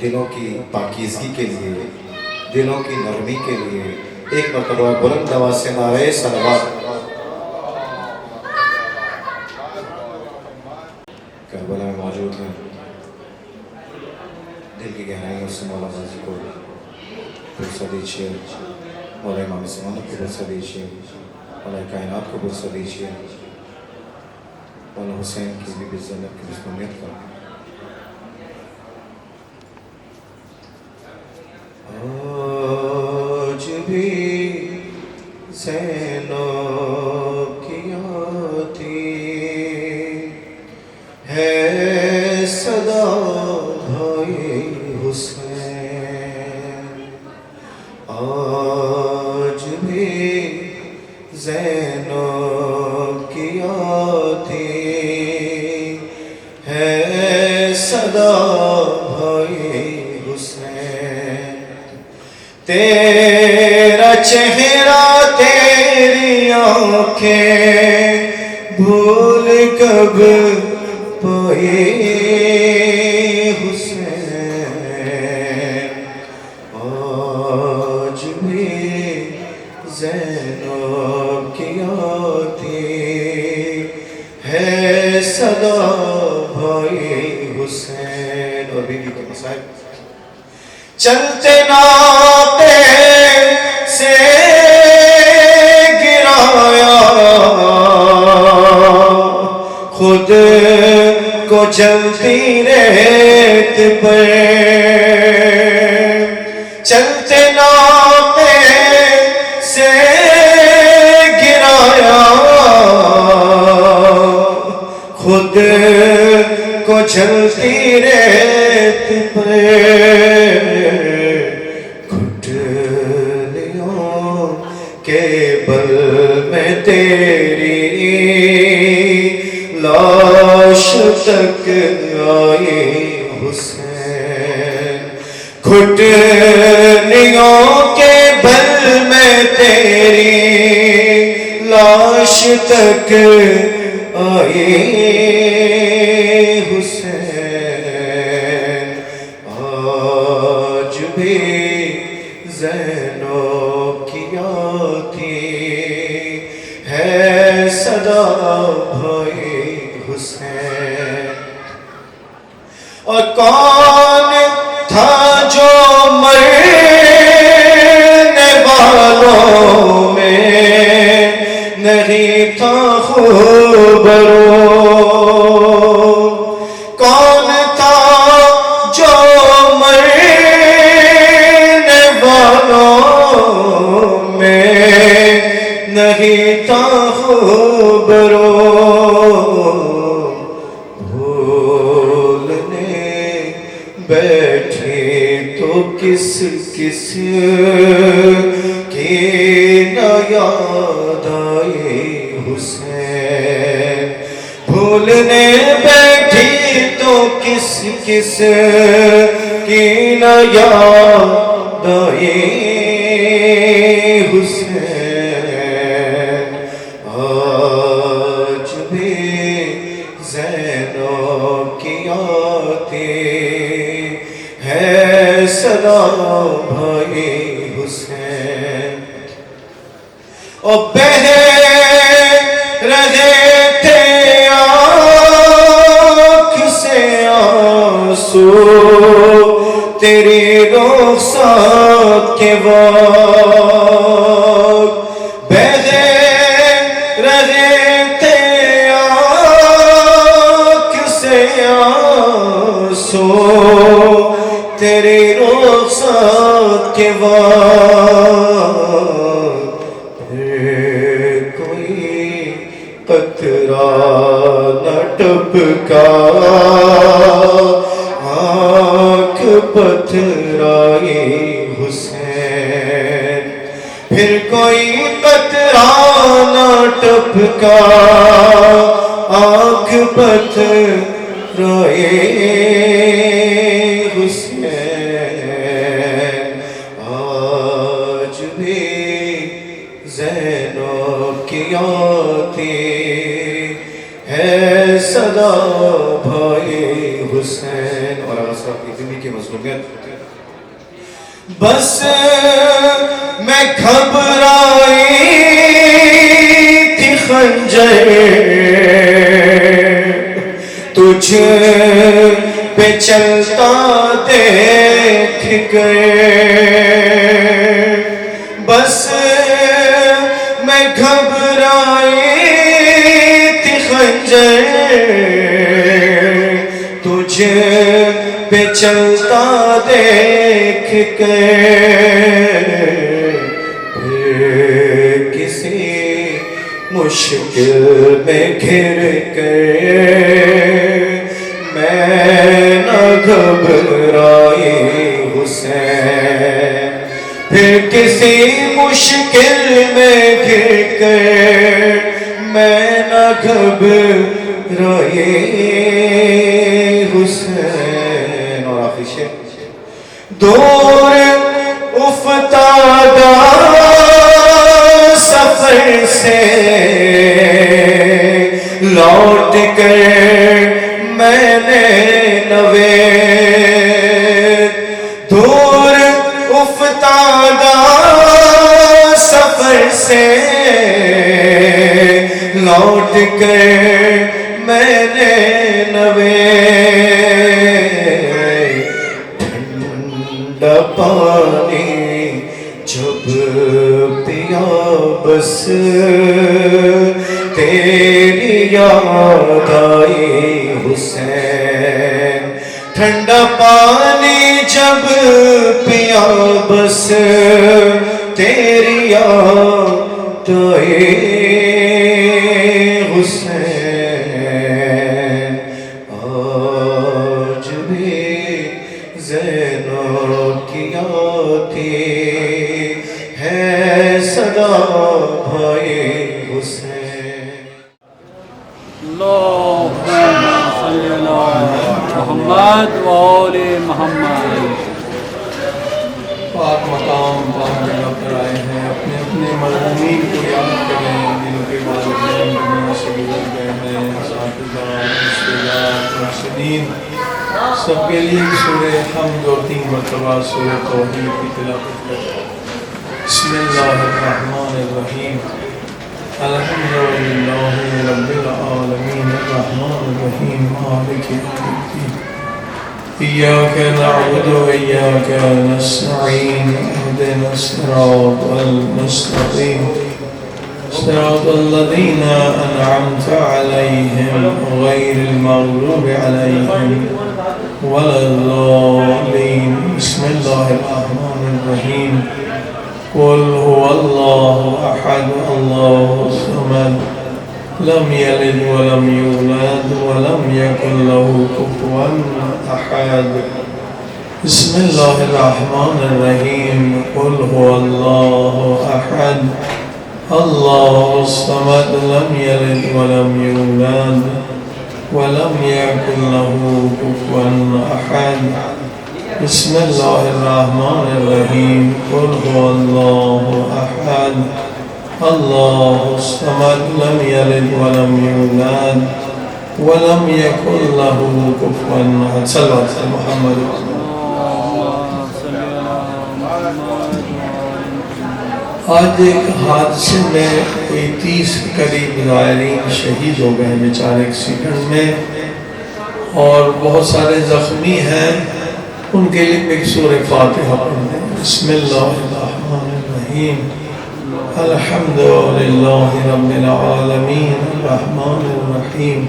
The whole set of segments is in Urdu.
دلوں کی پاکیزگی کے لیے، دلوں کی نرمی کے لیے ایک مرتبہ بلند آواز سے نعرہ صلوات۔ کربلا میں موجود ہیں، دل کی گہرائیوں سے مولا غازی کو برسہ دیجیے، مولا امام زمانہ کو برسہ دیجیے، مولا کائنات کو برسہ دیجیے، مولا حسین کی بی بی زینب کی مسلمیت کا۔ آج بھی زینب کی آتی ہے صدا بھائی حسین، آج بھی زینب کی آتی ہے صدا بھائی حسین، تیرا چہرہ تیری آنکھیں بھول کب پائے حسین، آج بھی زینب کی آتی ہے صدا بھائی حسین۔ اور بیوی کے مسائل چلتے ناپے سے گرایا، خود کو جلتی ریت پر، چلتے ناپے سے گرایا، خود کو جلتی ریت پر، گھٹنوں کے بل میں تیری لاش تک آئی حسین، گھٹنوں کے بل میں تیری لاش تک آئی حسین، آج بھی زینب کی آتی ہے صدا بھائی حسین۔ اور کون تھا جو مرنے والوں میں نہیں تھا خوبرو، کون تھا جو مرنے والوں میں نہیں تھا خوبرو، بیٹھی تو کس کس کی نہ یاد آئی حسین، بھولنے بیٹھی تو کس کس کی نہ یاد آئی حسین، آج بھی زینب کی آتی ہے صدا بھائی حسین۔ اور بہہ رہے تھے آنکھ سے آنسو تیری رخسار کے وقت، بہہ رہے تھے آنکھ سے آنسو تیری رخسار کے وقت، پھر کوئی قطرہ نہ ٹپکا آنکھ پتھرائی حسین، پھر کوئی قطرہ نہ ٹپکا آنکھ پتھرائی حسین، آج بھی زینب کی آتی ہے صدا بھائی حسین۔ اور آسا کی دلی کی مظلومیت بس میں گھبرائی تھی خنجر تجھ پہ چلتا دیکھ کر، بس میں گھبرائی تھی خنجر تجھ پہ چلتا دیکھ کر، پھر کسی مشکل میں گھر کر میں نہ گھبرائی حسین، پھر کسی مشکل میں گر کر میں نہ گھبرائی حسین۔ اور آخری شعر، دور افتادہ سفر سے لوٹ کر میں نے نوید، دور افتادہ سفر سے لوٹ کر میں نے نوید، ٹھنڈا پانی جب پیا بس تیری یاد آئی حسین، ٹھنڈا پانی جب پیا بس تیری یاد آئی حسین، آج بھی زینب کی آتی ہے صدا بھائی حسین۔ اللہم صلی علی محمد و آل محمد۔ پاک مقام پاک جگہ پر آئے ہیں، اپنے اپنے مرحومین کو یاد کریں جن کے والدین دنیا سے گزر گئے ہیں، اساتذہ، رشتےدار، مرشدین، سب کے لیے سورہ حمد اور 3 مرتبہ سورہ توحید کی تلاوت کریں۔ بسم اللہ الرحمن الرحیم، الحمدللہ رب العالمین الرحمن الرحیم مالک یوم الدین، إياك نعبد وإياك نستعين اهدنا الصراط المستقيم صراط الذين أنعمت عليهم غير المغضوب عليهم ولا الضالين بسم الله الرحمن الرحيم قل هو الله أحد الله الصمد لم يلد ولم يولد ولم يكن له كفوا أحد بسم الله الرحمن الرحيم قل هو الله أحد الله الصمد لم يلد ولم يولد ولم يكن له كفوا أحد بسم الله الرحمن الرحيم قل هو الله أحد الله الصمد لم يلد ولم يولد ولم يكن له كفوا أحد صلى الله على محمد۔ آج ایک حادثے میں کوئی 30 کے قریب زائرین شہید ہو گئے بیچارے ایکسیڈنٹ میں، اور بہت سارے زخمی ہیں، ان کے لیے ایک سورہ فاتحہ پڑھیں۔ بسم اللہ الرحمن الرحیم، الحمدللہ رب العالمین الرحمن الرحیم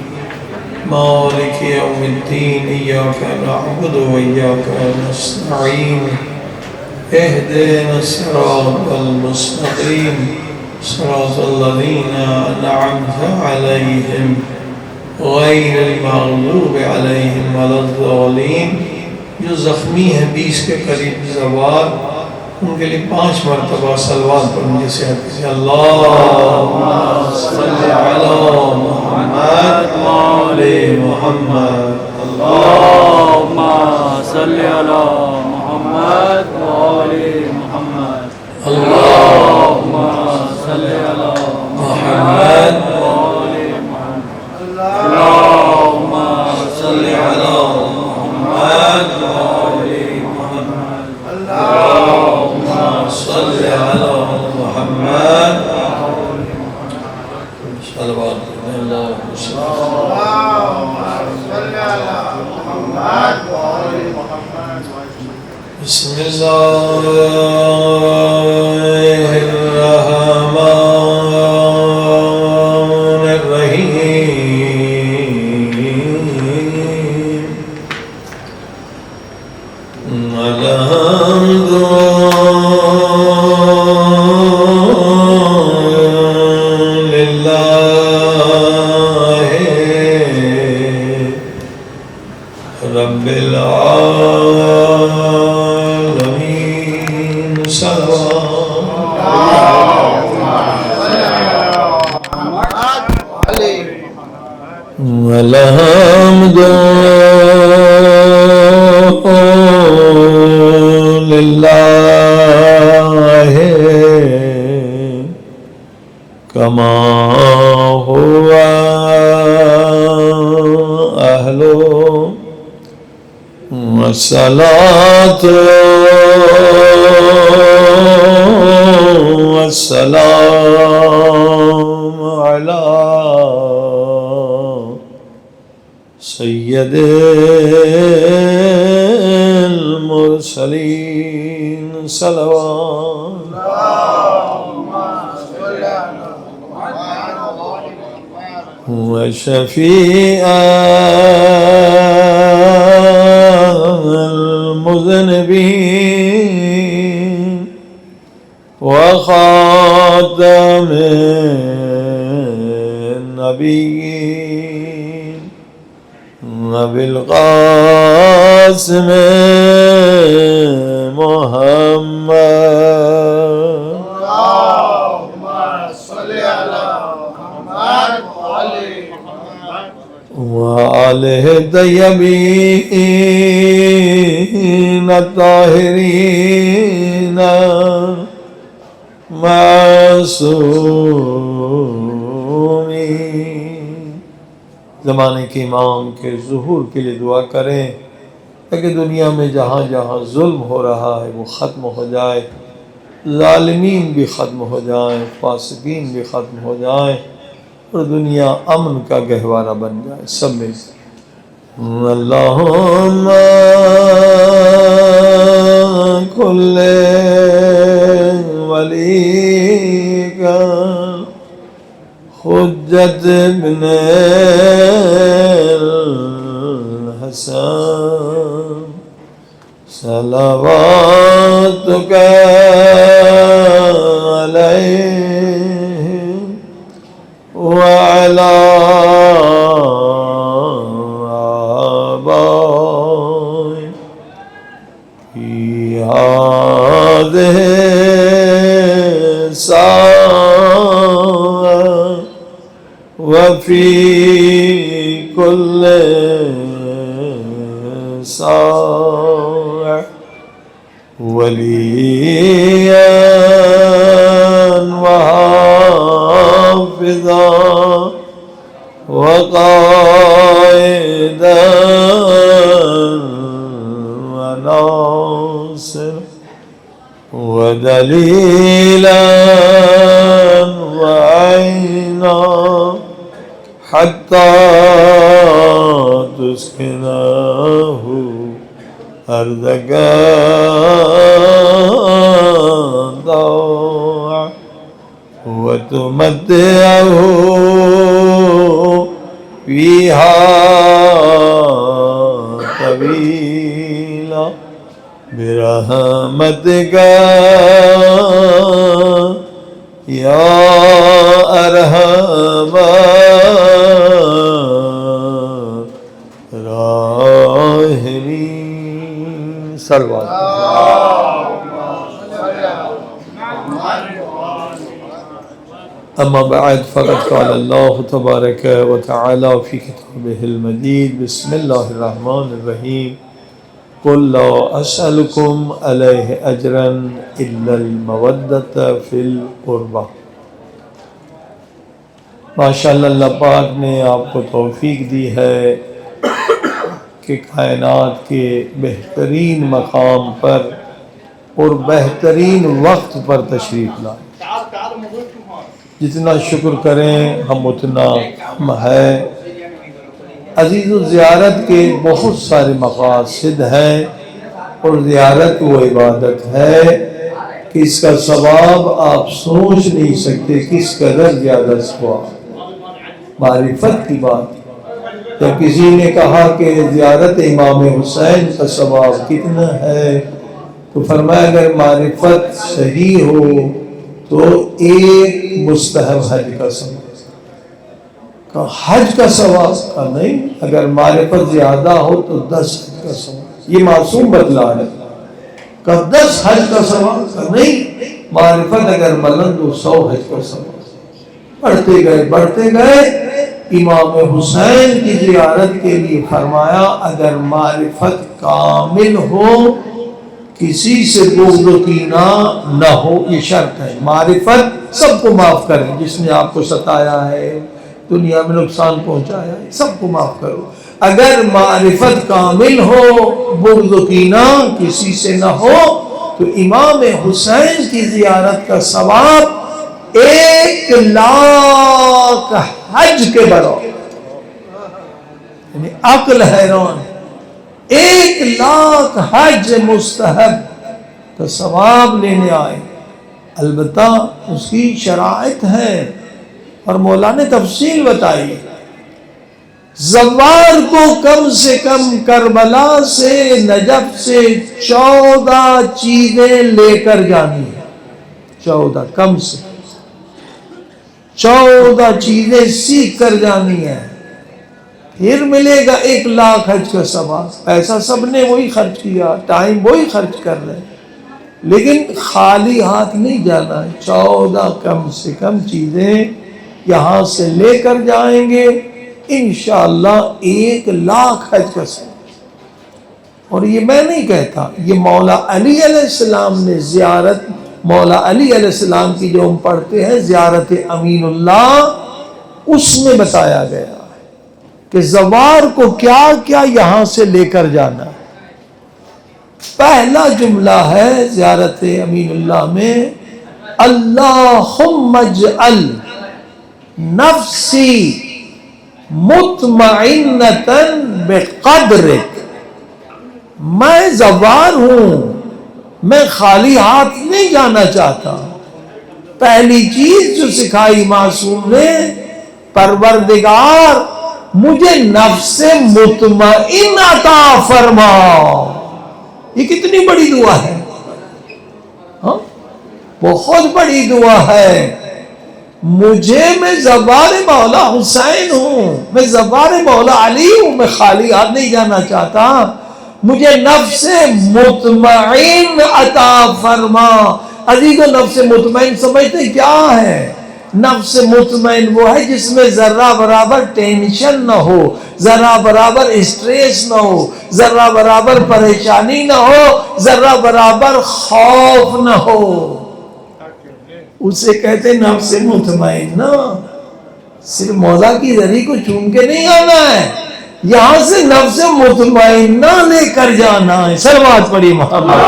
مالک یوم الدین، ایاک نعبد و ایاک نستعین اهدنا الصراط المستقیم صراط الذین انعمت علیہم غیر المغضوب علیہم ولا الضالین۔ جو زخمی ہیں 20 کے قریب زوال، ان کے لیے 5 مرتبہ صلوات پڑھنے سے اللہم صلی علی محمد و آل محمد، اللہم صلی علی محمد و آل محمد، اللہم صلی علی محمد و آل محمد، اللہم صلی علی محمد و آل محمد، صل على محمد صلوات اللهم صل بسم الله الرحمن الرحيم الحمد لله رب العالمين الحمد لله كما هو أهله والصلاة والسلام على سيد المرسلين صلوات وشفيع المذنبين وخاتم النبيين وبالقاسم محمد وآله الطيبين الطاهرين معصومين. زمانے کے امام کے ظہور کے لیے دعا کریں تاکہ دنیا میں جہاں جہاں ظلم ہو رہا ہے وہ ختم ہو جائے، ظالمین بھی ختم ہو جائیں، فاسقین بھی ختم ہو جائیں اور دنیا امن کا گہوارہ بن جائے. سب میں اللہم کل ولیک حجت بن الحسن صلواتک علیہ وعلى آبائه في هذه الساعة وفي كل ساعة وليا وحافظا وقائدا وناصرا ودليلا وعينا حتى تسكنه أرضك ضوعا وتمتعه فيها طويلا برحمتك يا أرحم الراحمين. صلوات. أما بعد فقد قال الله تبارك وتعالى في كتابه المجيد بسم الله الرحمن الرحيم قل لا أسألكم عليه أجرا إلا المودة في القربى. ماشاءاللہ اللہ پاک نے آپ کو توفیق دی ہے کہ کائنات کے بہترین مقام پر اور بہترین وقت پر تشریف لائے. جتنا شکر کریں ہم اتنا کم ہے. عزیز زیارت کے بہت سارے مقاصد ہیں اور زیارت وہ عبادت ہے کہ اس کا ثواب آپ سوچ نہیں سکتے کس قدر زیادہ ثواب. معرفت کی بات جب کسی نے کہا کہ زیارت امام حسین کا ثواب کتنا ہے تو فرمایا اگر معرفت صحیح ہو تو ایک مستحب حج کا ثواب. حج کا ثواب کا نہیں، اگر معرفت زیادہ ہو تو 10 حج کا ثواب. یہ معصوم بدلا ہے کہ 10 حج کا ثواب کا نہیں، معرفت اگر بلند ہو 100 حج کا ثواب. بڑھتے گئے امام حسین کی زیارت کے لیے فرمایا اگر معرفت کامل ہو کسی سے بغض و کینہ نہ ہو. یہ شرط ہے. معرفت سب کو معاف کریں، جس نے آپ کو ستایا ہے، دنیا میں نقصان پہنچایا ہے، سب کو معاف کرو. اگر معرفت کامل ہو بغض و کینہ کسی سے نہ ہو تو امام حسین کی زیارت کا ثواب 1,00,000 حج کے برابر. یعنی عقل حیران. 1,00,000 حج مستحب کا ثواب لینے آئے. البتہ اس کی شرائط ہے اور مولا نے تفصیل بتائی. زوار کو کم سے کم کربلا سے نجف سے 14 چیزیں لے کر جانی ہے. 14 کم سے 14 چیزیں سیکھ کر جانی ہے. پھر ملے گا 1,00,000 حج کا ثواب. پیسہ سب نے وہی خرچ کیا، ٹائم وہی خرچ کر رہے، لیکن خالی ہاتھ نہیں جانا ہے. 14 کم سے کم چیزیں یہاں سے لے کر جائیں گے انشاءاللہ 1,00,000 حج کا ثواب. اور یہ میں نہیں کہتا، یہ مولا علی علیہ السلام نے زیارت، مولا علی علیہ السلام کی جو ہم پڑھتے ہیں زیارت امین اللہ، اس میں بتایا گیا ہے کہ زوار کو کیا کیا یہاں سے لے کر جانا ہے. پہلا جملہ ہے زیارت امین اللہ میں اللہم اجعل نفسی مطمئنۃ بقدرک. میں زوار ہوں، میں خالی ہاتھ نہیں جانا چاہتا. پہلی چیز جو سکھائی معصوم نے، پروردگار مجھے نفس مطمئن عطا فرما. یہ کتنی بڑی دعا ہے، ہاں بہت بڑی دعا ہے. مجھے، میں زوار مولا حسین ہوں، میں زوار مولا علی ہوں، میں خالی ہاتھ نہیں جانا چاہتا. مجھے نفس مطمئن عطا فرما. عزیز و نفس مطمئن سمجھتے کیا ہے؟ نفس مطمئن وہ ہے جس میں ذرہ برابر ٹینشن نہ ہو، ذرہ برابر اسٹریس نہ ہو، ذرہ برابر پریشانی نہ ہو، ذرہ برابر خوف نہ ہو. اسے کہتے نفس مطمئن. نا صرف مولا کی ذری کو چوم کے نہیں آنا ہے، یہاں سے نفس مطمئنہ لے کر جانا ہے. صلوات پڑھی محمد.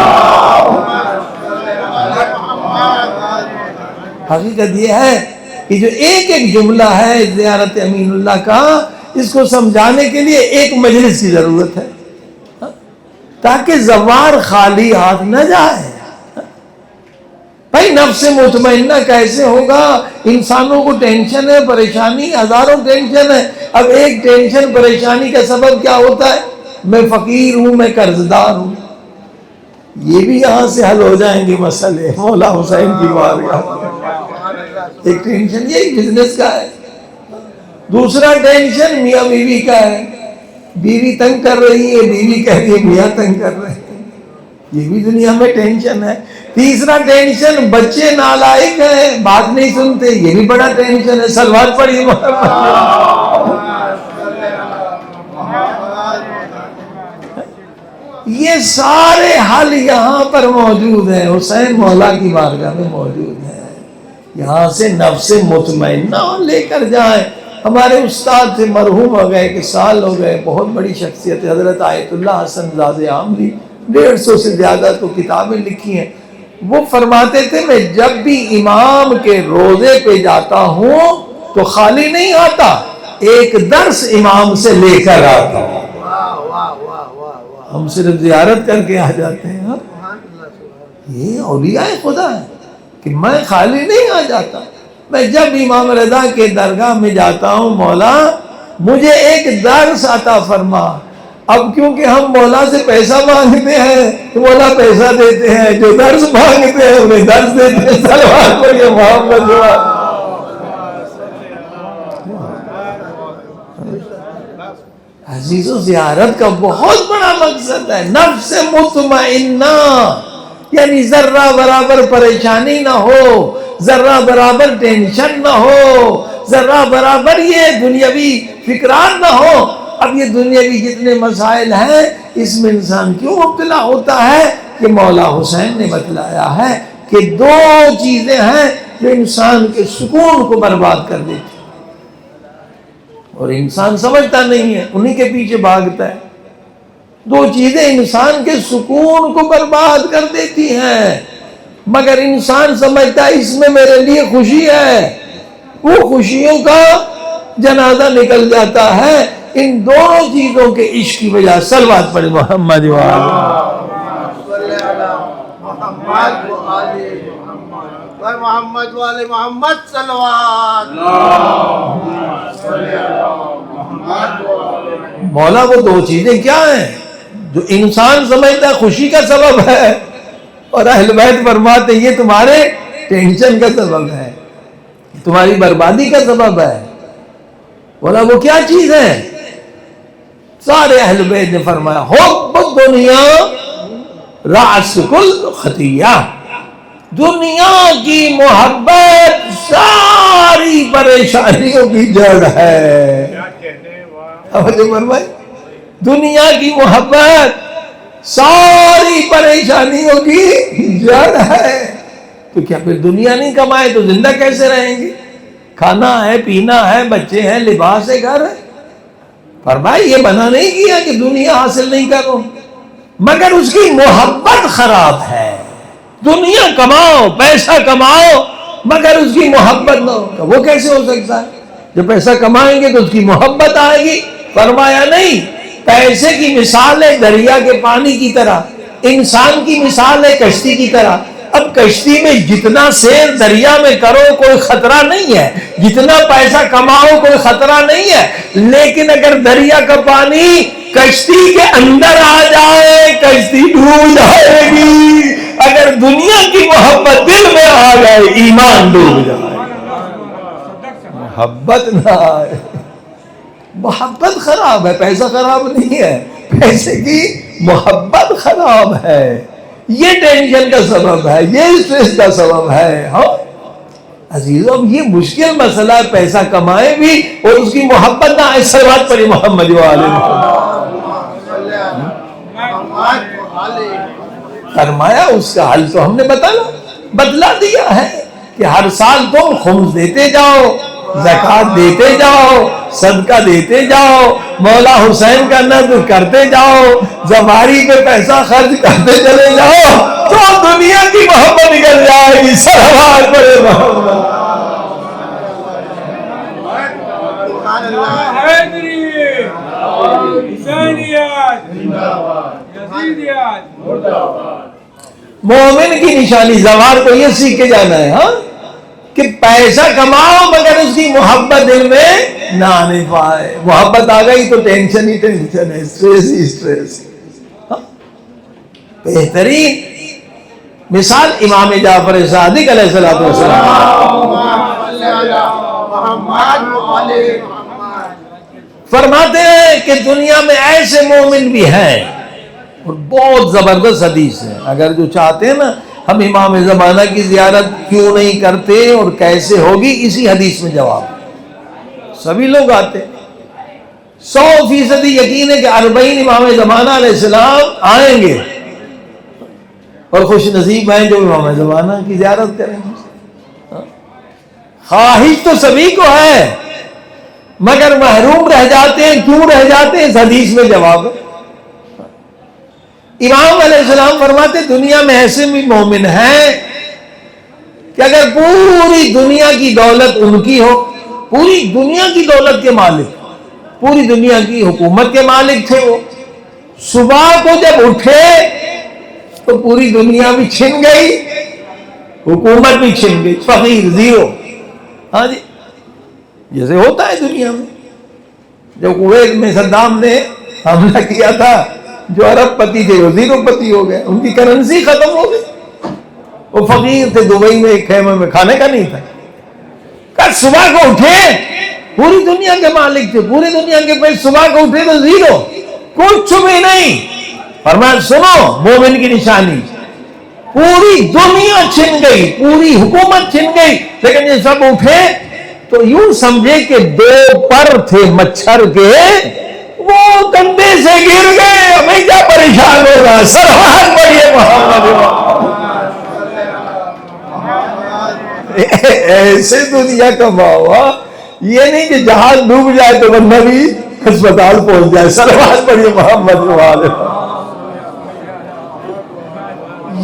حقیقت یہ ہے کہ جو ایک ایک جملہ ہے زیارت امین اللہ کا، اس کو سمجھانے کے لیے ایک مجلس کی ضرورت ہے تاکہ زوار خالی ہاتھ نہ جائے. بھائی نفس مطمئنہ کیسے ہوگا؟ انسانوں کو ٹینشن ہے، پریشانی، ہزاروں ٹینشن ہے. اب ایک ٹینشن پریشانی کا سبب کیا ہوتا ہے؟ میں فقیر ہوں، میں قرض دار ہوں. یہ بھی یہاں سے حل ہو جائیں گے مسئلے مولا حسین کی بارگاہ. ایک ٹینشن یہ بزنس کا ہے، دوسرا ٹینشن میاں بیوی کا ہے، بیوی تنگ کر رہی ہے، بیوی کہتی ہے میاں تنگ کر رہے ہیں، یہ بھی دنیا میں ٹینشن ہے. تیسرا ٹینشن بچے نالائق ہیں، بات نہیں سنتے، یہ بھی بڑا ٹینشن ہے. صلوات پڑھی یہ سارے حل یہاں پر موجود ہیں، حسین مولا کی بارگاہ میں موجود ہیں. یہاں سے نفس مطمئنہ لے کر جائیں. ہمارے استاد تھے، مرحوم ہو گئے کہ سال ہو گئے، بہت بڑی شخصیت حضرت آیت اللہ حسن زاد عامری، 150 سے زیادہ تو کتابیں لکھی ہیں. وہ فرماتے تھے میں جب بھی امام کے روزے پہ جاتا ہوں تو خالی نہیں آتا، ایک درس امام سے لے کر آتا ہوں۔ ہم صرف زیارت کر کے آ جاتے ہیں۔ ہاں، یہ اولیاء خدا ہے کہ میں خالی نہیں آ جاتا، میں جب امام رضا کے درگاہ میں جاتا ہوں مولا مجھے ایک درس عطا فرما۔ اب کیونکہ ہم مولا سے پیسہ مانگتے ہیں تو مولا پیسہ دیتے ہیں، جو درس مانگتے ہیں انہیں درس دیتے ہیں۔ صلوات پڑھیے محمد جواد۔ عزیزو زیارت کا بہت بڑا مقصد ہے نفس مطمئنہ، یعنی ذرہ برابر پریشانی نہ ہو، ذرہ برابر ٹینشن نہ ہو، ذرہ برابر یہ دنیاوی فکران نہ ہو۔ اب یہ دنیاوی جتنے مسائل ہیں اس میں انسان کیوں مبتلا ہوتا ہے کہ مولا حسین نے بتلایا ہے کہ دو چیزیں ہیں جو انسان کے سکون کو برباد کر دیتی اور انسان سمجھتا نہیں ہے، انہی کے پیچھے بھاگتا ہے۔ دو چیزیں انسان کے سکون کو برباد کر دیتی ہیں، مگر انسان سمجھتا ہے اس میں میرے لیے خوشی ہے، وہ خوشیوں کا جنازہ نکل جاتا ہے ان دونوں چیزوں کے عشق کی وجہ۔ صلوات پڑھیں محمد محمد والے محمد صلوات۔ مولا وہ دو چیزیں کیا ہیں جو انسان سمجھتا ہے خوشی کا سبب ہے اور اہل بیت فرماتے یہ تمہارے ٹینشن کا سبب ہے، تمہاری بربادی کا سبب ہے۔ بولا وہ کیا چیز ہے؟ سارے اہل بیت نے فرمایا حب الدنیا رأس کل خطیہ، دنیا کی محبت ساری پریشانیوں کی جڑ ہے۔ دنیا کی محبت ساری پریشانیوں کی جڑ ہے۔ تو کیا پھر دنیا نہیں کمائے تو زندہ کیسے رہیں گے؟ کھانا ہے، پینا ہے، بچے ہیں، لباس ہے، گھر ہے۔ فرمایا یہ منع نہیں کیا کہ دنیا حاصل نہیں کرو، مگر اس کی محبت خراب ہے۔ دنیا کماؤ، پیسہ کماؤ، مگر اس کی محبت نہ ہو، وہ کیسے ہو سکتا ہے؟ جب پیسہ کمائیں گے تو اس کی محبت آئے گی۔ فرمایا نہیں، پیسے کی مثال ہے دریا کے پانی کی طرح، انسان کی مثال ہے کشتی کی طرح۔ اب کشتی میں جتنا سیر دریا میں کرو کوئی خطرہ نہیں ہے، جتنا پیسہ کماؤ کوئی خطرہ نہیں ہے، لیکن اگر دریا کا پانی کشتی کے اندر آ جائے کشتی ڈوب جائے گی۔ اگر دنیا کی محبت دل میں آ جائے ایمان ڈوب جائے، محبت نہ آئے۔ محبت خراب ہے، پیسہ خراب نہیں ہے، پیسے کی محبت خراب ہے، یہ ٹینشن کا سبب ہے، یہ اسٹریس کا سبب ہے۔ ہاں عزیزوں یہ مشکل مسئلہ ہے، پیسہ کمائے بھی اور اس کی محبت نہ آئے۔ صلوات پڑھی محمد والے فرمایا اس کا حل تو ہم نے بتلا دیا ہے کہ ہر سال تم خمس دیتے جاؤ، زکوٰۃ دیتے جاؤ، صدقہ دیتے جاؤ، مولا حسین کا نذر کرتے جاؤ، زواری پہ پیسہ خرچ کرتے چلے جاؤ تو دنیا کی محبت نکل جائے گی۔ صلوات پڑھے محمد۔ مومن کی نشانی زوار کو یہ سیکھ کے جانا ہے، ہاں کہ پیسہ کماؤ مگر اس کی محبت دل میں نہ آنے پائے۔ محبت آ گئی تو ٹینشن ہی ٹینشن ہے، اسٹریس ہی اسٹریس۔ بہترین مثال امام جعفر صادق علیہ الصلوۃ والسلام فرماتے ہیں کہ دنیا میں ایسے مومن بھی ہیں، اور بہت زبردست حدیث ہے، اگر جو چاہتے ہیں نا ہم امام زمانہ کی زیارت کیوں نہیں کرتے اور کیسے ہوگی، اسی حدیث میں جواب ہے۔ سبھی لوگ آتے ہیں، 100% یقین ہے کہ 40 امام زمانہ علیہ السلام آئیں گے اور خوش نصیب ہیں جو امام زمانہ کی زیارت کریں گے۔ خواہش تو سبھی کو ہے مگر محروم رہ جاتے ہیں، کیوں رہ جاتے ہیں؟ اس حدیث میں جواب ہے۔ امام علیہ السلام فرماتے دنیا میں ایسے بھی مومن ہیں کہ اگر پوری دنیا کی دولت ان کی ہو، پوری دنیا کی دولت کے مالک، پوری دنیا کی حکومت کے مالک تھے وہ، صبح کو جب اٹھے تو پوری دنیا بھی چھن گئی، حکومت بھی چھن گئی، فقیر زیرو. ہاں جی، جیسے ہوتا ہے دنیا میں. جب کویت میں صدام نے حملہ کیا تھا، جو ارب پتی تھے وہ زیرو پتی ہو گئے، ان کی کرنسی ختم ہو گئی. وہ فقیر تھے، دبئی میں ایک خیمے میں کھانے کا نہیں تھا. کل صبح کو اٹھے پوری دنیا کے مالک تھے، پوری دنیا کے پیسے، صبح کو اٹھے تو زیرو، کچھ بھی نہیں. فرمایا سنو مومن کی نشانی، پوری دنیا چھن گئی، پوری حکومت چھن گئی، لیکن یہ سب اٹھے تو یوں سمجھے کہ دو پر تھے مچھر کے، وہ کندھے سے گر گئے. ہمیں کیا پریشان ہوگا؟ سلوات پڑھیے محمد. ایسے دنیا کا ماوا، یہ نہیں کہ جہاز ڈوب جائے تو بندہ بھی ہسپتال پہنچ جائے. سلوات پڑھیے محمد والے.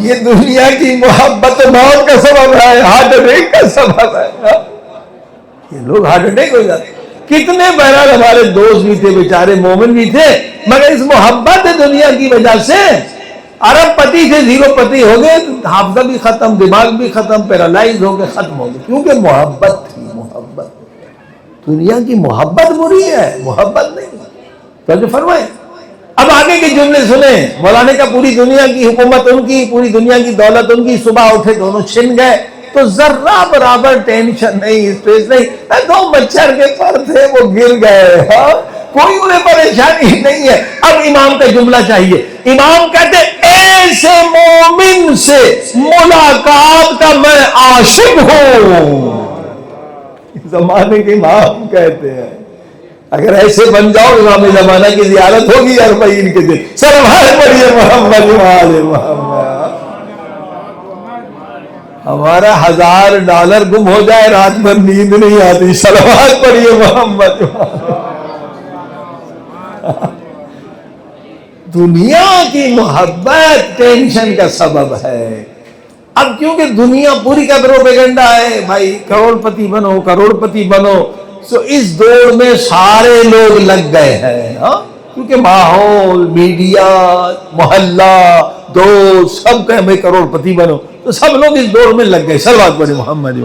یہ دنیا کی محبت موت کا سبب ہے، ہارٹ اٹیک کا سبب ہے. یہ لوگ ہارٹ اٹیک ہو جاتے. کتنے بہرحال ہمارے دوست بھی تھے، بیچارے مومن بھی تھے، مگر اس محبت دنیا کی وجہ سے ارب پتی تھے زیرو پتی ہو گئے، حافظہ بھی ختم، دماغ بھی ختم، پیرالائز ہو گئے، ختم ہو گئے. کیونکہ محبت تھی. محبت، دنیا کی محبت بری ہے، محبت نہیں. تو فرمائے اب آگے کے جملے سنیں. مولانا کا پوری دنیا کی حکومت ان کی، پوری دنیا کی دولت ان کی، صبح اٹھے دونوں چھن گئے تو ذرہ برابر ٹینشن نہیں، اسٹریس نہیں. دو مچھر کے پر تھے وہ گر گئے، کوئی انہیں پریشانی نہیں ہے. اب امام کا جملہ چاہیے. امام کہتے ایسے مومن سے ملاقات کا میں عاشق ہوں. زمانے کے امام کہتے ہیں اگر ایسے بن جاؤ امام زمانہ کی زیارت ہوگی اربعین کے دن. سلوات پڑھیے محمد وآل محمد. ہمارا $1000 گم ہو جائے رات بھر نیند نہیں آتی. سلوات پڑھیے محمد. دنیا کی محبت ٹینشن کا سبب ہے. اب کیونکہ دنیا پوری کا پروپیگنڈا ہے بھائی، کروڑ پتی بنو، کروڑ پتی بنو. تو اس دور میں سارے لوگ لگ گئے ہیں، کیونکہ ماحول، میڈیا، محلہ، دوست سب کہیں بھائی کروڑ پتی بنو، تو سب لوگ اس دور میں لگ گئے. صلوات پڑھیں محمد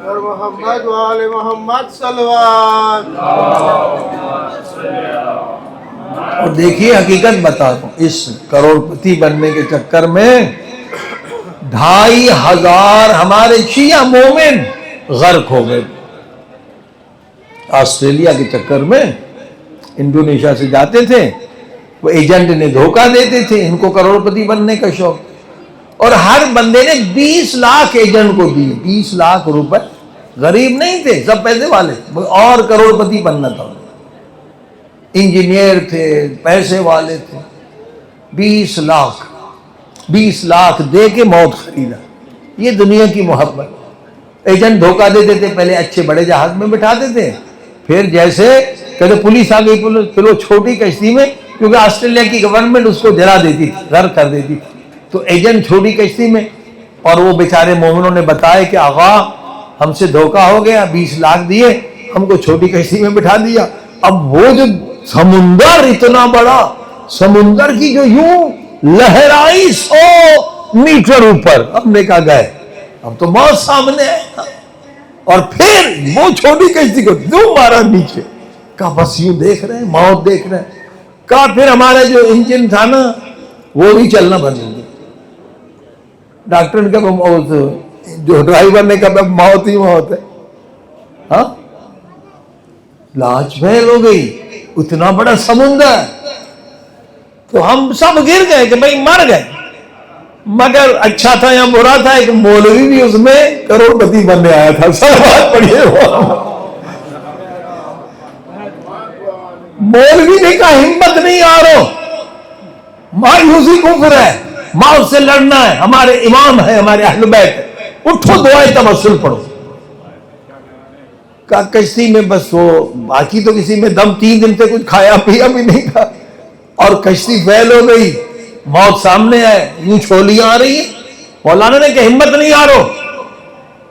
محمد وآل محمد صلوات. اور دیکھیے حقیقت بتاتا ہوں، اس کروڑ پتی بننے کے چکر میں 2500 ہمارے شیعہ مومن غرق ہو گئے. آسٹریلیا کے چکر میں انڈونیشیا سے جاتے تھے، وہ ایجنٹ نے دھوکہ دیتے تھے، ان کو کروڑ پتی بننے کا شوق، اور ہر بندے نے 20 لاکھ ایجنٹ کو دیے. 20 لاکھ روپے. غریب نہیں تھے، سب پیسے والے، اور کروڑ پتی بننا تھا. انجینئر تھے، پیسے والے تھے. 20 لاکھ دے کے موت خریدا. یہ دنیا کی محبت. ایجنٹ دھوکہ دیتے تھے، پہلے اچھے بڑے جہاز میں بٹھاتے تھے، پھر جیسے کہتے پولیس آ گئی، چلو چھوٹی کشتی میں، کیونکہ آسٹریلیا کی گورنمنٹ اس کو جلا دیتی تھی، غرق کر دیتی تھی، تو ایجنٹ چھوٹی کشتی میں. اور وہ بیچارے مومنوں نے بتایا کہ آغا ہم سے دھوکہ ہو گیا، 20 لاکھ دیے، ہم کو چھوٹی کشتی میں بٹھا دیا. اب وہ جو سمندر اتنا بڑا، سمندر کی جو یوں لہرائی 100 میٹر اوپر، ہم نے کہا گئے، اب تو موت سامنے ہے. اور پھر وہ چھوٹی کشتی کو دو مارا نیچے. کہا بس یوں دیکھ رہے ہیں، موت دیکھ رہے ہیں. کہا پھر ہمارا جو انجن تھا نا وہ بھی چلنا بند ہو گیا. ڈاکٹر نے کہا، جو ڈرائیور نے کہا موت ہی موت ہے. ہاں لاش محل ہو گئی. اتنا بڑا سمندر، تو ہم سب گر گئے کہ بھائی مر گئے. مگر اچھا تھا یا برا تھا، ایک مولوی بھی اس میں کروڑ پتی بننے آیا تھا. سلوات پڑھیے. مولوی نے کہا ہمت نہیں آ رہا، مایوسی کفر ہے، موت سے لڑنا ہے، ہمارے امام ہے، ہمارے اہل بیت ہے، اٹھو دعائے توسل پڑھو. کہا کشتی میں بس وہ باقی تو کسی میں دم 3 دن سے کچھ کھایا پیا بھی نہیں تھا اور کشتی فیل ہو گئی, موت سامنے آئے, یوں چھولیاں آ رہی ہیں. مولانا نے کہ ہمت نہیں ہارو,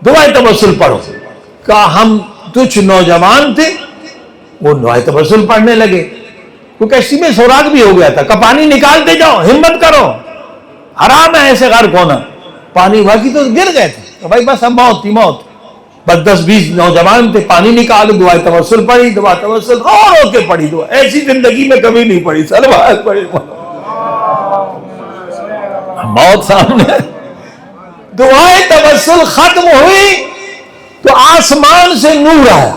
دعائے توسل پڑھو. کہا ہم کچھ نوجوان تھے, وہ دعائے توسل پڑھنے لگے. وہ کشتی میں سوراخ بھی ہو گیا تھا, کہ پانی نکالتے جاؤ, ہمت کرو, حرام ہے ایسے غرق ہونا. پانی باقی تو گر گئے تھے, کہ بھائی بس اب موت تھی موت. بس 10-20 نوجوان تھے, پانی نکالو, دعائے توسل پڑھی, دعا توسل رو کے پڑھی دعا. ایسی زندگی میں کبھی نہیں پڑھی, صلوات پڑھی. موت سامنے, دعائے توسل ختم ہوئی تو آسمان سے نور آیا.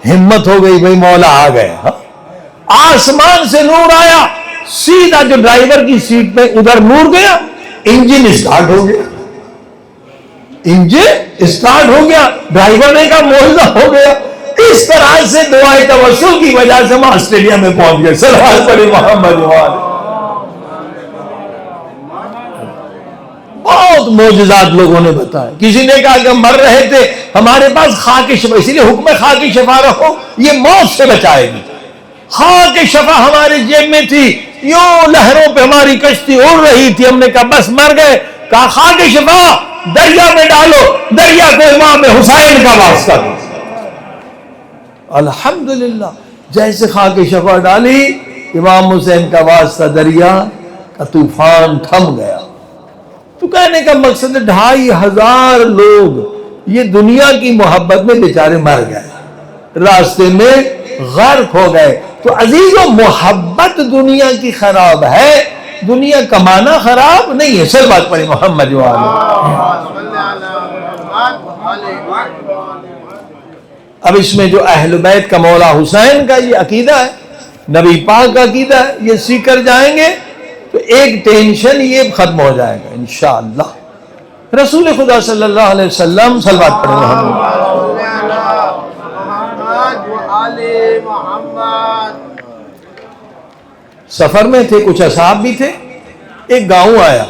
ہمت ہو گئی بھائی مولا آ گئے. آسمان سے نور آیا, سیدھا جو ڈرائیور کی سیٹ پہ ادھر نور گیا, انجن اسٹارٹ ہو گیا. انجن اسٹارٹ ہو گیا, ڈرائیور نے کہا معجزہ ہو گیا. اس طرح سے دعائے توسل کی وجہ سے ہم آسٹریلیا میں پہنچ گئے. صلوات پڑھی محمد وآلہ. بہت معجزات لوگوں نے بتایا. کسی نے کہا کہ ہم مر رہے تھے, ہمارے پاس خاک شفا, اسی لیے حکم خاک شفا رکھو, یہ موت سے بچائے گی. خاک شفا ہماری جیب میں تھی, یوں لہروں پہ ہماری کشتی اڑ رہی تھی, ہم نے کہا بس مر گئے. کہا خاک شفا دریا میں ڈالو, دریا کو امام حسین کا واسطہ دو. الحمدللہ جیسے خاک شفا ڈالی, امام حسین کا واسطہ, دریا کا طوفان تھم گیا. تو کہنے کا مقصد 2500 لوگ یہ دنیا کی محبت میں بیچارے مر گئے, راستے میں غرق ہو گئے. تو عزیزو, محبت دنیا کی خراب ہے, دنیا کمانا خراب نہیں ہے. سر بات پڑھی محمد اب اس میں جو اہل بیت کا مولا حسین کا یہ عقیدہ ہے, نبی پاک کا عقیدہ ہے, یہ سیکھ کر جائیں گے تو ایک ٹینشن یہ ختم ہو جائے گا انشاءاللہ. رسول خدا صلی اللہ علیہ وسلم صلوات پڑھیں محمد. سفر میں تھے, کچھ اصحاب بھی تھے. ایک گاؤں آیا,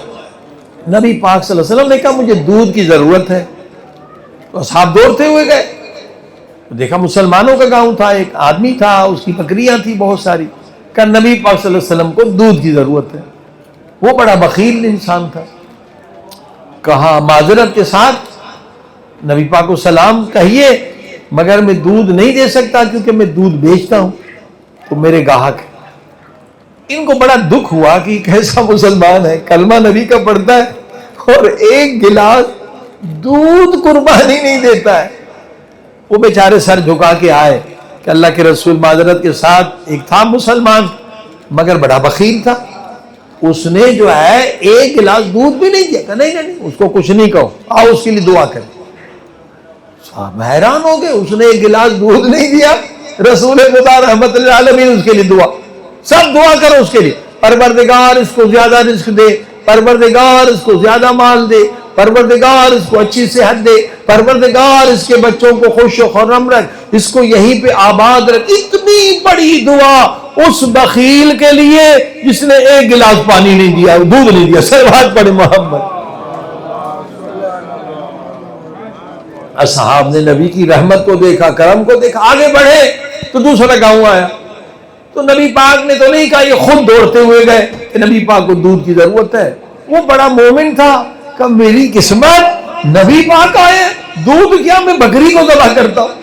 نبی پاک صلی اللہ علیہ وسلم نے کہا مجھے دودھ کی ضرورت ہے. تو اصحاب دوڑتے ہوئے گئے, دیکھا مسلمانوں کا گاؤں تھا, ایک آدمی تھا, اس کی بکریاں تھی بہت ساری. کہ نبی پاک صلی اللہ علیہ وسلم کو دودھ کی ضرورت ہے. وہ بڑا بخیل انسان تھا. کہا معذرت کے ساتھ نبی پاک کو سلام کہیے, مگر میں دودھ نہیں دے سکتا کیونکہ میں دودھ بیچتا ہوں, تو میرے گاہک ہیں. ان کو بڑا دکھ ہوا کہ کیسا مسلمان ہے, کلمہ نبی کا پڑھتا ہے اور ایک گلاس دودھ قربانی نہیں دیتا ہے. وہ بیچارے سر جھکا کے آئے کہ اللہ کے رسول معذرت کے ساتھ, ایک تھا مسلمان مگر بڑا بخیل تھا, اس نے جو ہے ایک گلاس دودھ بھی نہیں دیا. کہ نہیں, اس کو کچھ نہیں کہو, آؤ اس کے لیے دعا کریں. صاحب حیران ہو گئے, اس نے ایک گلاس دودھ نہیں دیا, رسول خدا رحمت اللہ علیہ اس کے لیے دعا. سب دعا کرو اس کے لیے, پروردگار اس کو زیادہ رزق دے, پروردگار اس کو زیادہ مال دے, پروردگار اس کو اچھی صحت دے, پروردگار اس کے بچوں کو خوش و خرم رکھ, اس کو یہیں پہ آباد رکھ. اتنی بڑی دعا اس بخیل کے لیے جس نے ایک گلاس پانی نہیں دیا, دودھ نہیں دیا. صلوات پڑھے محمد. اصحاب نے نبی کی رحمت کو دیکھا, کرم کو دیکھا, آگے بڑھے تو دوسرا گاؤں آیا. تو نبی پاک نے تو نہیں کہا, یہ خود دوڑتے ہوئے گئے کہ نبی پاک کو دودھ کی ضرورت ہے. وہ بڑا مومن تھا, کہ میری قسمت نبی پاک آئے, دودھ کیا میں بکری کو ذبح کرتا ہوں,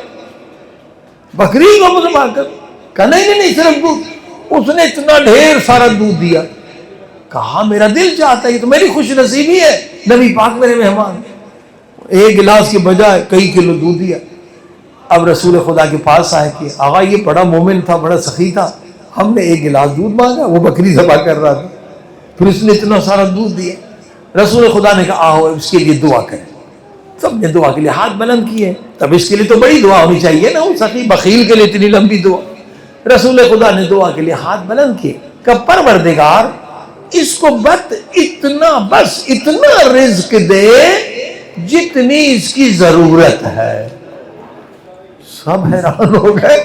بکری کو ذبح کر. کہا نہیں صرف دودھ. اس نے اتنا ڈھیر سارا دودھ دیا. کہا میرا دل چاہتا ہے, یہ تو میری خوش نصیبی ہے, نبی پاک میرے مہمان. ایک گلاس کے بجائے کئی کلو دودھ دیا. اب رسول خدا کے پاس آئے کہ آقا یہ بڑا مومن تھا, بڑا سخی تھا, ہم نے ایک گلاس دودھ مانگا, وہ بکری ذبح کر رہا تھا, پھر اس نے اتنا سارا دودھ دیا. رسول خدا نے کہا آؤ اس کے لیے دعا کریں. سب نے دعا کے لیے ہاتھ بلند کیے. تب اس کے لیے تو بڑی دعا ہونی چاہیے نا, وہ سخی بخیل کے لیے اتنی لمبی دعا. رسول خدا نے دعا کے لیے ہاتھ بلند کیے کہ پروردگار اس کو بس اتنا رزق دے جتنی اس کی ضرورت ہے. سب حیران ہو گئے,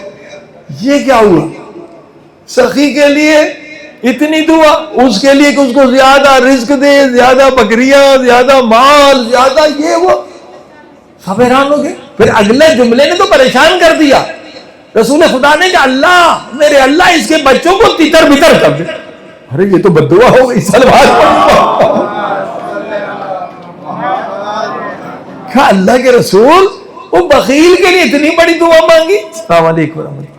یہ کیا ہوا؟ سخی کے لیے اتنی دعا, اس کے لیے کہ اس کو زیادہ رزق دے, زیادہ بکریاں, زیادہ مال, زیادہ یہ وہ. سب حیران ہو گئے. پھر اگلے جملے نے تو پریشان کر دیا. رسول خدا نے کہا اللہ میرے اللہ اس کے بچوں کو تتر بتر کر دے. ارے یہ تو بددعا ہو گئی. کہا اللہ کے رسول وہ بخیل کے لیے اتنی بڑی دعا مانگی. السلام علیکم ورحمۃ اللہ.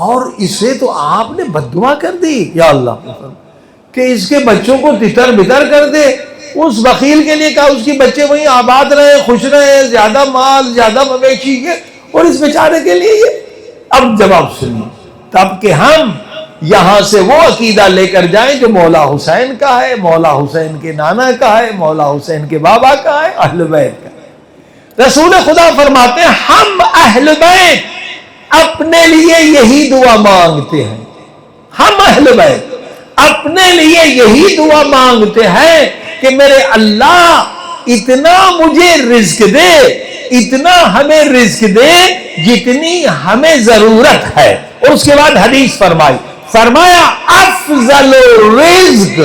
اور اسے تو آپ نے بددعا کر دی یا اللہ کہ اس کے بچوں کو تتر بتر کر دے. اس بخیل کے لیے کہا اس کے بچے وہیں آباد رہے خوش رہے زیادہ مال زیادہ مویشی کے, اور اس بیچارے کے لیے یہ. اب جواب سنیے تب کہ ہم یہاں سے وہ عقیدہ لے کر جائیں جو مولا حسین کا ہے, مولا حسین کے نانا کا ہے, مولا حسین کے بابا کا ہے, اہل بیت کا ہے. رسول خدا فرماتے ہیں ہم اہل بیت اپنے لیے یہی دعا مانگتے ہیں. ہم اہل بیت اپنے لیے یہی دعا مانگتے ہیں کہ میرے اللہ اتنا مجھے رزق دے, اتنا ہمیں رزق دے جتنی ہمیں ضرورت ہے. اور اس کے بعد حدیث فرمایا افضل الرزق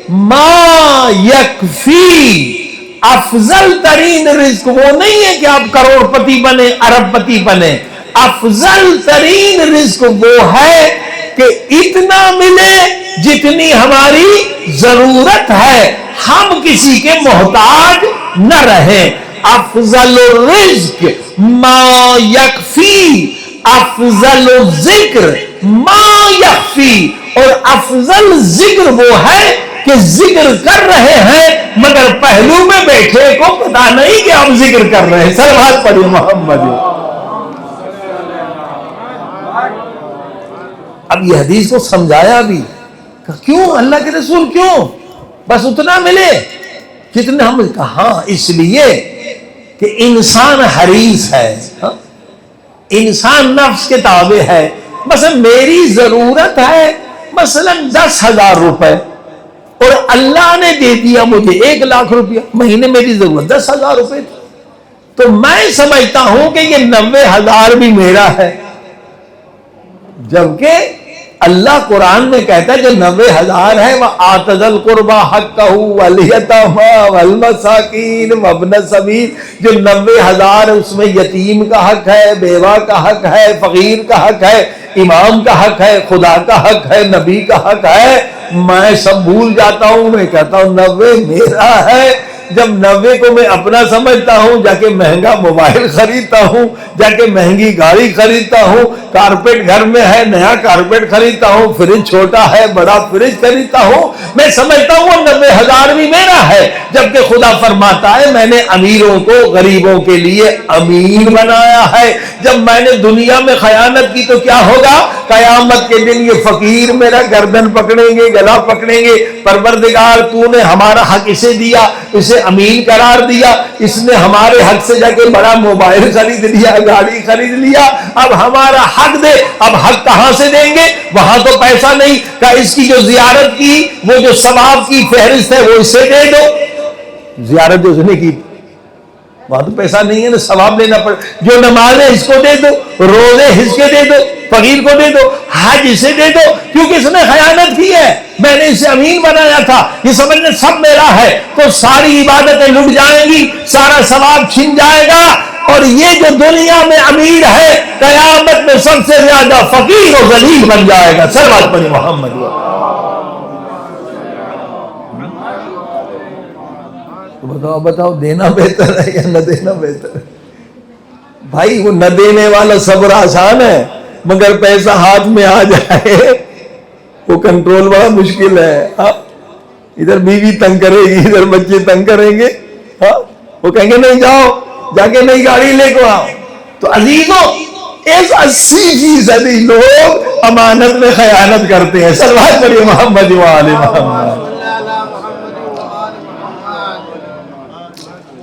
ما یکفی. افضل ترین رزق وہ نہیں ہے کہ آپ کروڑ پتی بنے ارب پتی بنے. افضل ترین رزق وہ ہے کہ اتنا ملے جتنی ہماری ضرورت ہے, ہم کسی کے محتاج نہ رہیں. افضل الرزق ما یکفی, افضل الذکر ما یکفی. اور افضل ذکر وہ ہے کہ ذکر کر رہے ہیں مگر پہلو میں بیٹھے کو پتا نہیں کہ آپ ذکر کر رہے ہیں. صلوات پڑھیے محمد. اب یہ حدیث کو سمجھایا بھی کہ کیوں اللہ کے رسول کیوں بس اتنا ملے جتنا ہم. کہاں اس لیے کہ انسان حریص ہے, انسان نفس کے تابع ہے. مثلا میری ضرورت ہے مثلا 10,000 روپے اور اللہ نے دے دیا مجھے 1,00,000 روپیہ. مہینے میری ضرورت 10,000 روپے تھی تو میں سمجھتا ہوں کہ یہ 90,000 بھی میرا ہے, جبکہ اللہ قرآن میں کہتا ہے جو 90,000 ہے وہ آتذ القربى حقہ والیتامی والمساکین وابن السبیل. جو 90,000 اس میں یتیم کا حق ہے, بیوہ کا حق ہے, فقیر کا حق ہے, امام کا حق ہے, خدا کا حق ہے, نبی کا حق ہے. میں سب بھول جاتا ہوں, میں کہتا ہوں 90 میرا ہے. جب 90 کو میں اپنا سمجھتا ہوں جا کے مہنگا موبائل خریدتا ہوں, جا کے مہنگی گاڑی خریدتا ہوں, کارپیٹ گھر میں ہے نیا کارپیٹ خریدتا ہوں, فریج چھوٹا ہے بڑا فریج خریدتا ہوں, میں سمجھتا ہوں وہ 90,000 بھی میرا ہے. جبکہ خدا فرماتا ہے میں نے امیروں کو غریبوں کے لیے امین بنایا ہے. جب میں نے دنیا میں خیانت کی تو کیا ہوگا, قیامت کے دن یہ فقیر میرا گردن پکڑیں گے, گلا پکڑیں گے, پروردگار تو نے ہمارا حق اسے دیا, اسے امین قرار دیا, اس نے ہمارے حق سے جا کے بڑا موبائل خرید لیا, گاڑی خرید لیا, اب ہمارا حق دے. اب حق کہاں سے دیں گے, وہاں تو پیسہ نہیں. کہ اس کی جو زیارت کی وہ جو ثواب کی فہرست ہے وہ اسے دے دو. زیارت جو اس نے کی وہاں تو پیسہ نہیں ہے نا, ثواب لینا پڑے. جو نمازیں اس کو دے دو, روزے اس کے دے دو, فقیر کو دے دو, حج اسے دے دو, کیونکہ اس نے خیانت کی ہے. میں نے اسے امین بنایا تھا, یہ سمجھنے سب میرا ہے, تو ساری عبادتیں لٹ جائیں گی, سارا ثواب چھن جائے گا. اور یہ جو دنیا میں امیر ہے قیامت میں سب سے زیادہ فقیر و ذلیل بن جائے گا. صلوات پڑھیں محمد. بتاؤ دینا بہتر ہے یا نہ دینا بہتر ہے؟ بھائی وہ نہ دینے والا صبر آسان ہے, مگر پیسہ ہاتھ میں آ جائے وہ کنٹرول بڑا مشکل ہے. ادھر بیوی تنگ کرے گی, ادھر بچے تنگ کریں گے, وہ کہیں گے نہیں جاؤ جا کے نئی گاڑی لے کے آؤ. تو عزیزوں 80% لوگ امانت میں خیانت کرتے ہیں. صلوات پڑھیے محمد و آل محمد.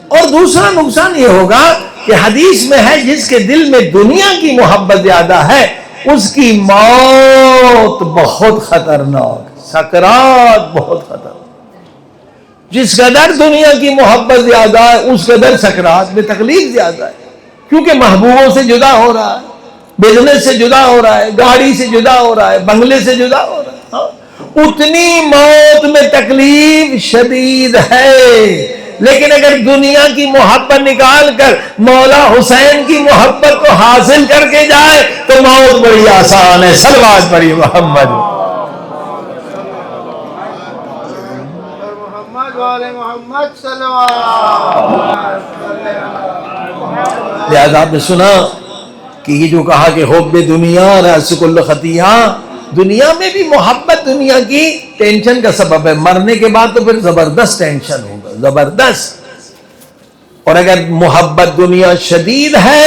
اور دوسرا نقصان یہ ہوگا کہ حدیث میں ہے جس کے دل میں دنیا کی محبت زیادہ ہے اس کی موت بہت خطرناک, سکرات بہت خطرناک. جس قدر دنیا کی محبت زیادہ ہے اس قدر سکرات میں تکلیف زیادہ ہے, کیونکہ محبوبوں سے جدا ہو رہا ہے, بزنس سے جدا ہو رہا ہے, گاڑی سے جدا ہو رہا ہے, بنگلے سے جدا ہو رہا ہے. اتنی موت میں تکلیف شدید ہے لیکن اگر دنیا کی محبت نکال کر مولا حسین کی محبت کو حاصل کر کے جائے تو موت بڑی آسان ہے. صلوات پڑھی محمد. محمد والے محمد صلوات. لہذا آپ نے سنا کہ یہ جو کہا کہ حب دنیا رأس کل خطیہ، دنیا میں بھی محبت دنیا کی ٹینشن کا سبب ہے. مرنے کے بعد تو پھر زبردست ٹینشن ہوگا، زبردست. اور اگر محبت دنیا شدید ہے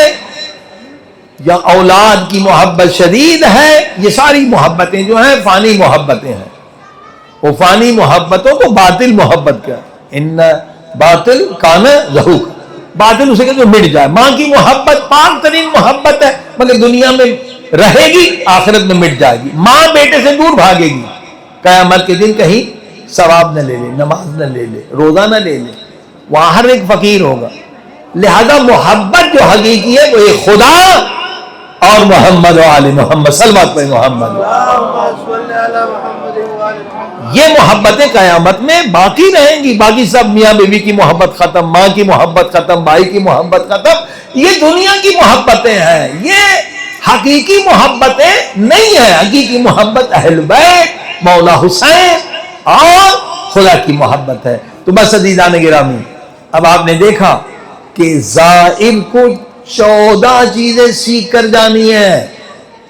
یا اولاد کی محبت شدید ہے، یہ ساری محبتیں جو ہیں فانی محبتیں ہیں. وہ فانی محبتوں کو باطل محبت کیا، ان باطل کان زہوق، باطل اسے کہ جو مٹ جائے. ماں کی محبت پاک ترین محبت ہے، مگر دنیا میں رہے گی، آخرت میں مٹ جائے گی. ماں بیٹے سے دور بھاگے گی، قیامت کے دن کہیں ثواب نہ لے لے، نماز نہ لے لے، روزہ نہ لے لے، وہاں ہر ایک فقیر ہوگا. لہذا محبت جو حقیقی ہے وہ ایک خدا اور محمد و آل محمد. صلوات پہ محمد. اللہم صلی علی محمد وآل محمد. یہ محبتیں قیامت میں باقی رہیں گی. باقی سب میاں بیوی کی محبت ختم، ماں کی محبت ختم، بھائی کی محبت ختم. یہ دنیا کی محبتیں ہیں، یہ حقیقی محبتیں نہیں ہیں. حقیقی محبت اہل بیت، مولا حسین اور خدا کی محبت ہے. تو بس عزیزان گرامی، اب آپ نے دیکھا کہ زائر کو 14 چیزیں سیکھ کر جانی ہے.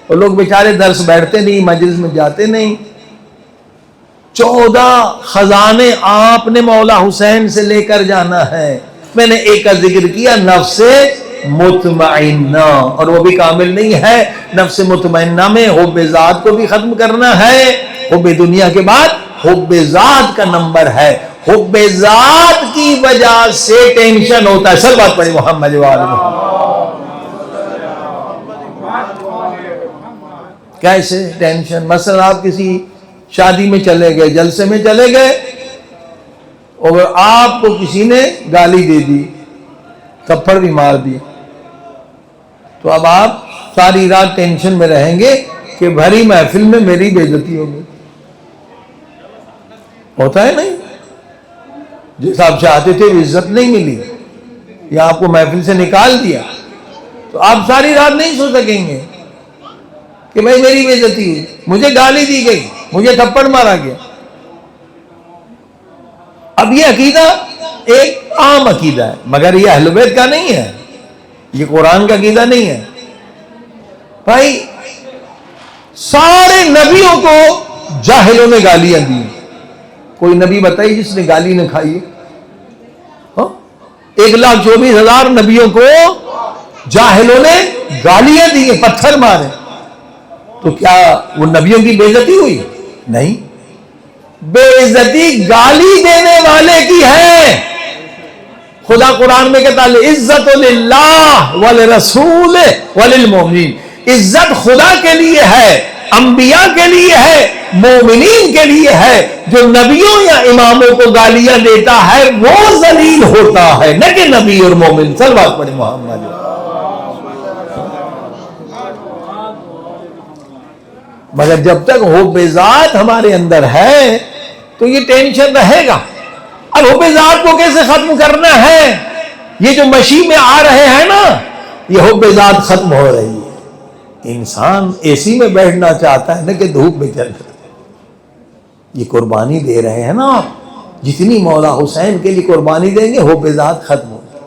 اور لوگ بیچارے درس بیٹھتے نہیں، مجلس میں جاتے نہیں. 14 خزانے آپ نے مولا حسین سے لے کر جانا ہے. میں نے ایک کا ذکر کیا، نفس مطمئنہ، اور وہ بھی کامل نہیں ہے. نفس مطمئنہ میں حب ذات کو بھی ختم کرنا ہے. حب دنیا کے بعد حب ذات کا نمبر ہے. حب ذات کی وجہ سے ٹینشن ہوتا ہے. سر بات پڑھی محمد وآل محمد. کیسے ٹینشن؟ مثلا آپ کسی شادی میں چلے گئے، جلسے میں چلے گئے، اور آپ کو کسی نے گالی دے دی، تھپڑ بھی مار دی، تو اب آپ ساری رات ٹینشن میں رہیں گے کہ بھری محفل میں میری بے عزتی ہوگی. ہوتا ہے نہیں؟ جیسا آپ چاہتے تھے عزت نہیں ملی یا آپ کو محفل سے نکال دیا، تو آپ ساری رات نہیں سو سکیں گے کہ بھائی میری بے عزتی ہوئی، مجھے گالی دی گئی، مجھے تھپڑ مارا گیا. اب یہ عقیدہ ایک عام عقیدہ ہے، مگر یہ اہل بیت کا نہیں ہے، یہ قرآن کا عقیدہ نہیں ہے. بھائی سارے نبیوں کو جاہلوں نے گالیاں دی. کوئی نبی بتائی جس نے گالی نہ کھائی؟ 1,24,000 نبیوں کو جاہلوں نے گالیاں دی، پتھر مارے. تو کیا وہ نبیوں کی بے عزتی ہوئی؟ نہیں. بے عزتی گالی دینے والے کی ہے. خدا قرآن میں کہتا ہے عزت للہ ولرسول وللمؤمنین. عزت خدا کے لیے ہے، انبیاء کے لیے ہے، مومنین کے لیے ہے. جو نبیوں یا اماموں کو گالیاں دیتا ہے وہ ذلیل ہوتا ہے، نہ کہ نبی اور مومن. صلوات پڑھیں محمد. مگر جب تک حب ذات ہمارے اندر ہے تو یہ ٹینشن رہے گا. اب حب ذات کو کیسے ختم کرنا ہے؟ یہ جو مشی میں آ رہے ہیں نا، یہ حب ذات ختم ہو رہی ہے. انسان اے سی میں بیٹھنا چاہتا ہے نہ کہ دھوپ میں چل رہا ہے. یہ قربانی دے رہے ہیں نا آپ، جتنی مولا حسین کے لیے قربانی دیں گے حب ذات ختم ہو جائے.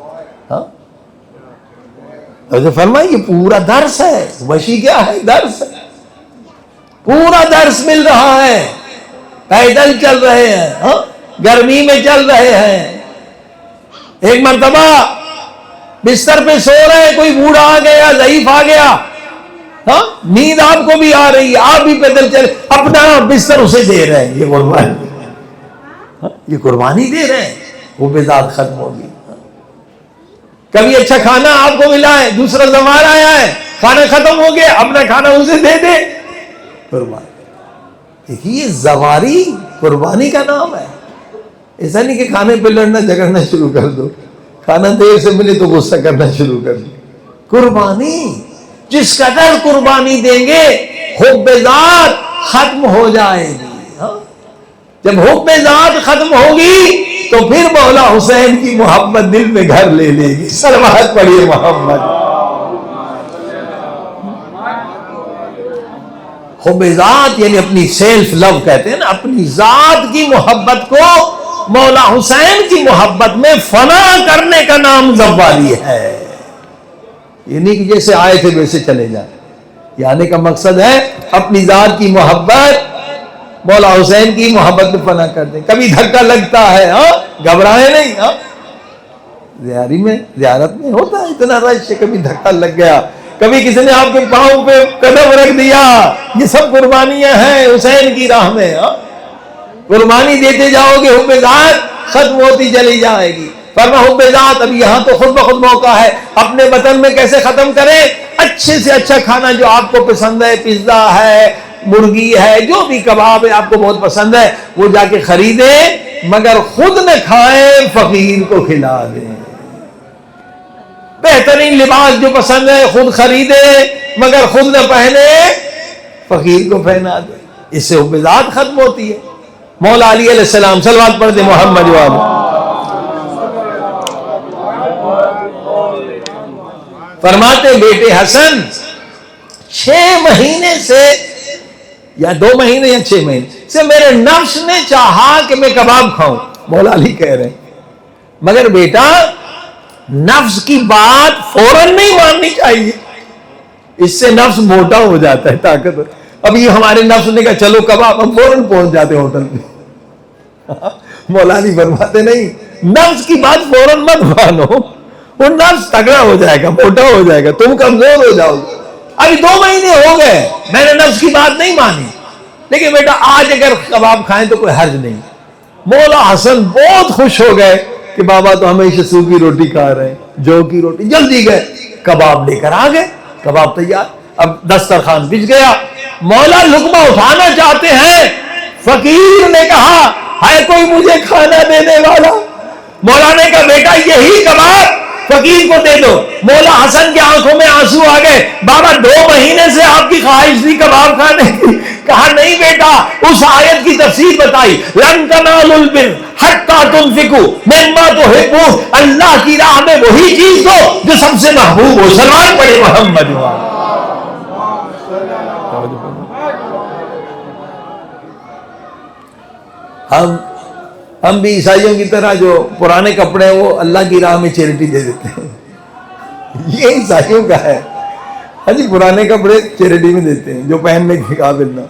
ہاں فرمائے یہ پورا درس ہے. مشی کیا ہے؟ درس ہے. پورا درس مل رہا ہے. پیدل چل رہے ہیں، ہاں گرمی میں چل رہے ہیں. ایک مرتبہ بستر پہ سو رہے ہیں، کوئی بوڑھا آ گیا، ضعیف آ گیا، ہاں نیند آپ کو بھی آ رہی ہے، آپ بھی پیدل چلے، اپنا بستر اسے دے رہے ہیں. یہ قربانی، یہ قربانی دے رہے ہیں. وہ بے ذات ختم ہوگی. کبھی اچھا کھانا آپ کو ملا ہے، دوسرا زوال آیا ہے، کھانا ختم ہو گیا، اپنا کھانا اسے دے دے. قربانی. دیکھیے یہ زواری قربانی کا نام ہے. ایسا نہیں کہ کھانے پہ لڑنا جھگڑنا شروع کر دو، کھانا دیر سے ملے تو غصہ کرنا شروع کر دو. قربانی جس قدر قربانی دیں گے حب ذات ختم ہو جائے گی. جب حب ذات ختم ہوگی تو پھر مولا حسین کی محبت دل میں گھر لے لے گی. صلوات پڑھیے محمد. حب ذات یعنی اپنی سیلف لو کہتے ہیں نا, اپنی ذات کی محبت کو مولا حسین کی محبت میں فنا کرنے کا نام زوالی ہے. یہ نہیں کہ جیسے آئے تھے ویسے چلے جائیں. یہ آنے کا مقصد ہے اپنی ذات کی محبت مولا حسین کی محبت میں فنا کر دیں. کبھی دھکا لگتا ہے, گھبرائے نہیں. زیارت میں ہوتا ہے اتنا رش, کبھی دھکا لگ گیا, کبھی کسی نے آپ کے پاؤں پہ قدم رکھ دیا, یہ سب قربانیاں ہیں حسین کی راہ میں. قربانی دیتے جاؤ گے حب ذات ختم ہوتی چلی جائے گی. فرما حب ذات اب یہاں تو خود بخود موقع ہے, اپنے وطن میں کیسے ختم کریں. اچھے سے اچھا کھانا جو آپ کو پسند ہے, پیزا ہے, مرغی ہے, جو بھی کباب ہے آپ کو بہت پسند ہے, وہ جا کے خریدیں مگر خود نہ کھائیں, فقیر کو کھلا دیں. بہترین لباس جو پسند ہے خود خریدے مگر خود نہ پہنے, فقیر کو پہنا دے. اس سے حب ذات ختم ہوتی ہے. مولا علی علیہ السلام صلوات پڑھ دے محمد والے. فرماتے بیٹے حسن 6 مہینے سے یا 2 مہینے یا 6 مہینے سے میرے نفس نے چاہا کہ میں کباب کھاؤں. مولا علی کہہ رہے ہیں مگر بیٹا نفس کی بات فوراً نہیں ماننی چاہیے, اس سے نفس موٹا ہو جاتا ہے, طاقت. اب یہ ہمارے نفس نے کہا چلو کباب, ہم فوراً پہنچ جاتے ہیں ہوٹل پہ. مولا علی فرماتے نہیں, نفس کی بات فوراً مت مانو, وہ نفس تگڑا ہو جائے گا, موٹا ہو جائے گا, تم کمزور ہو جاؤ گے. ابھی 2 مہینے ہو گئے میں نے نفس کی بات نہیں مانی, لیکن بیٹا آج اگر کباب کھائیں تو کوئی حرج نہیں. مولا حسن بہت خوش ہو گئے کہ بابا تو ہمیشہ سوکھی روٹی کھا رہے ہیں, جو کی روٹی. جلدی گئے کباب لے کر آ گئے, کباب تیار. اب دسترخوان بچ گیا. مولا لقمہ اٹھانا چاہتے ہیں, فقیر نے کہا ہے کوئی مجھے کھانا دینے والا. مولا نے کہا بیٹا یہی کباب فقیر کو دے دو. مولا حسن کی آنکھوں میں آنسو آ گئے. بابا 2 مہینے سے آپ کی خواہش تھی کباب کھانے کی. کہا نہیں بیٹا, اس آیت کی تفسیر بتائی, لن تنالوا البر حتی تنفقوا مما تحبون. اللہ کی راہ میں وہی چیز دو جو سب سے محبوب ہو. صلوات پڑھے محمد. ہم بھی عیسائیوں کی طرح جو پرانے کپڑے ہیں وہ اللہ کی راہ میں چیریٹی دے دیتے ہیں. یہ عیسائیوں کا ہے. ہاں جی, پرانے کپڑے چیریٹی میں دیتے ہیں جو پہننے کے قابل نہ.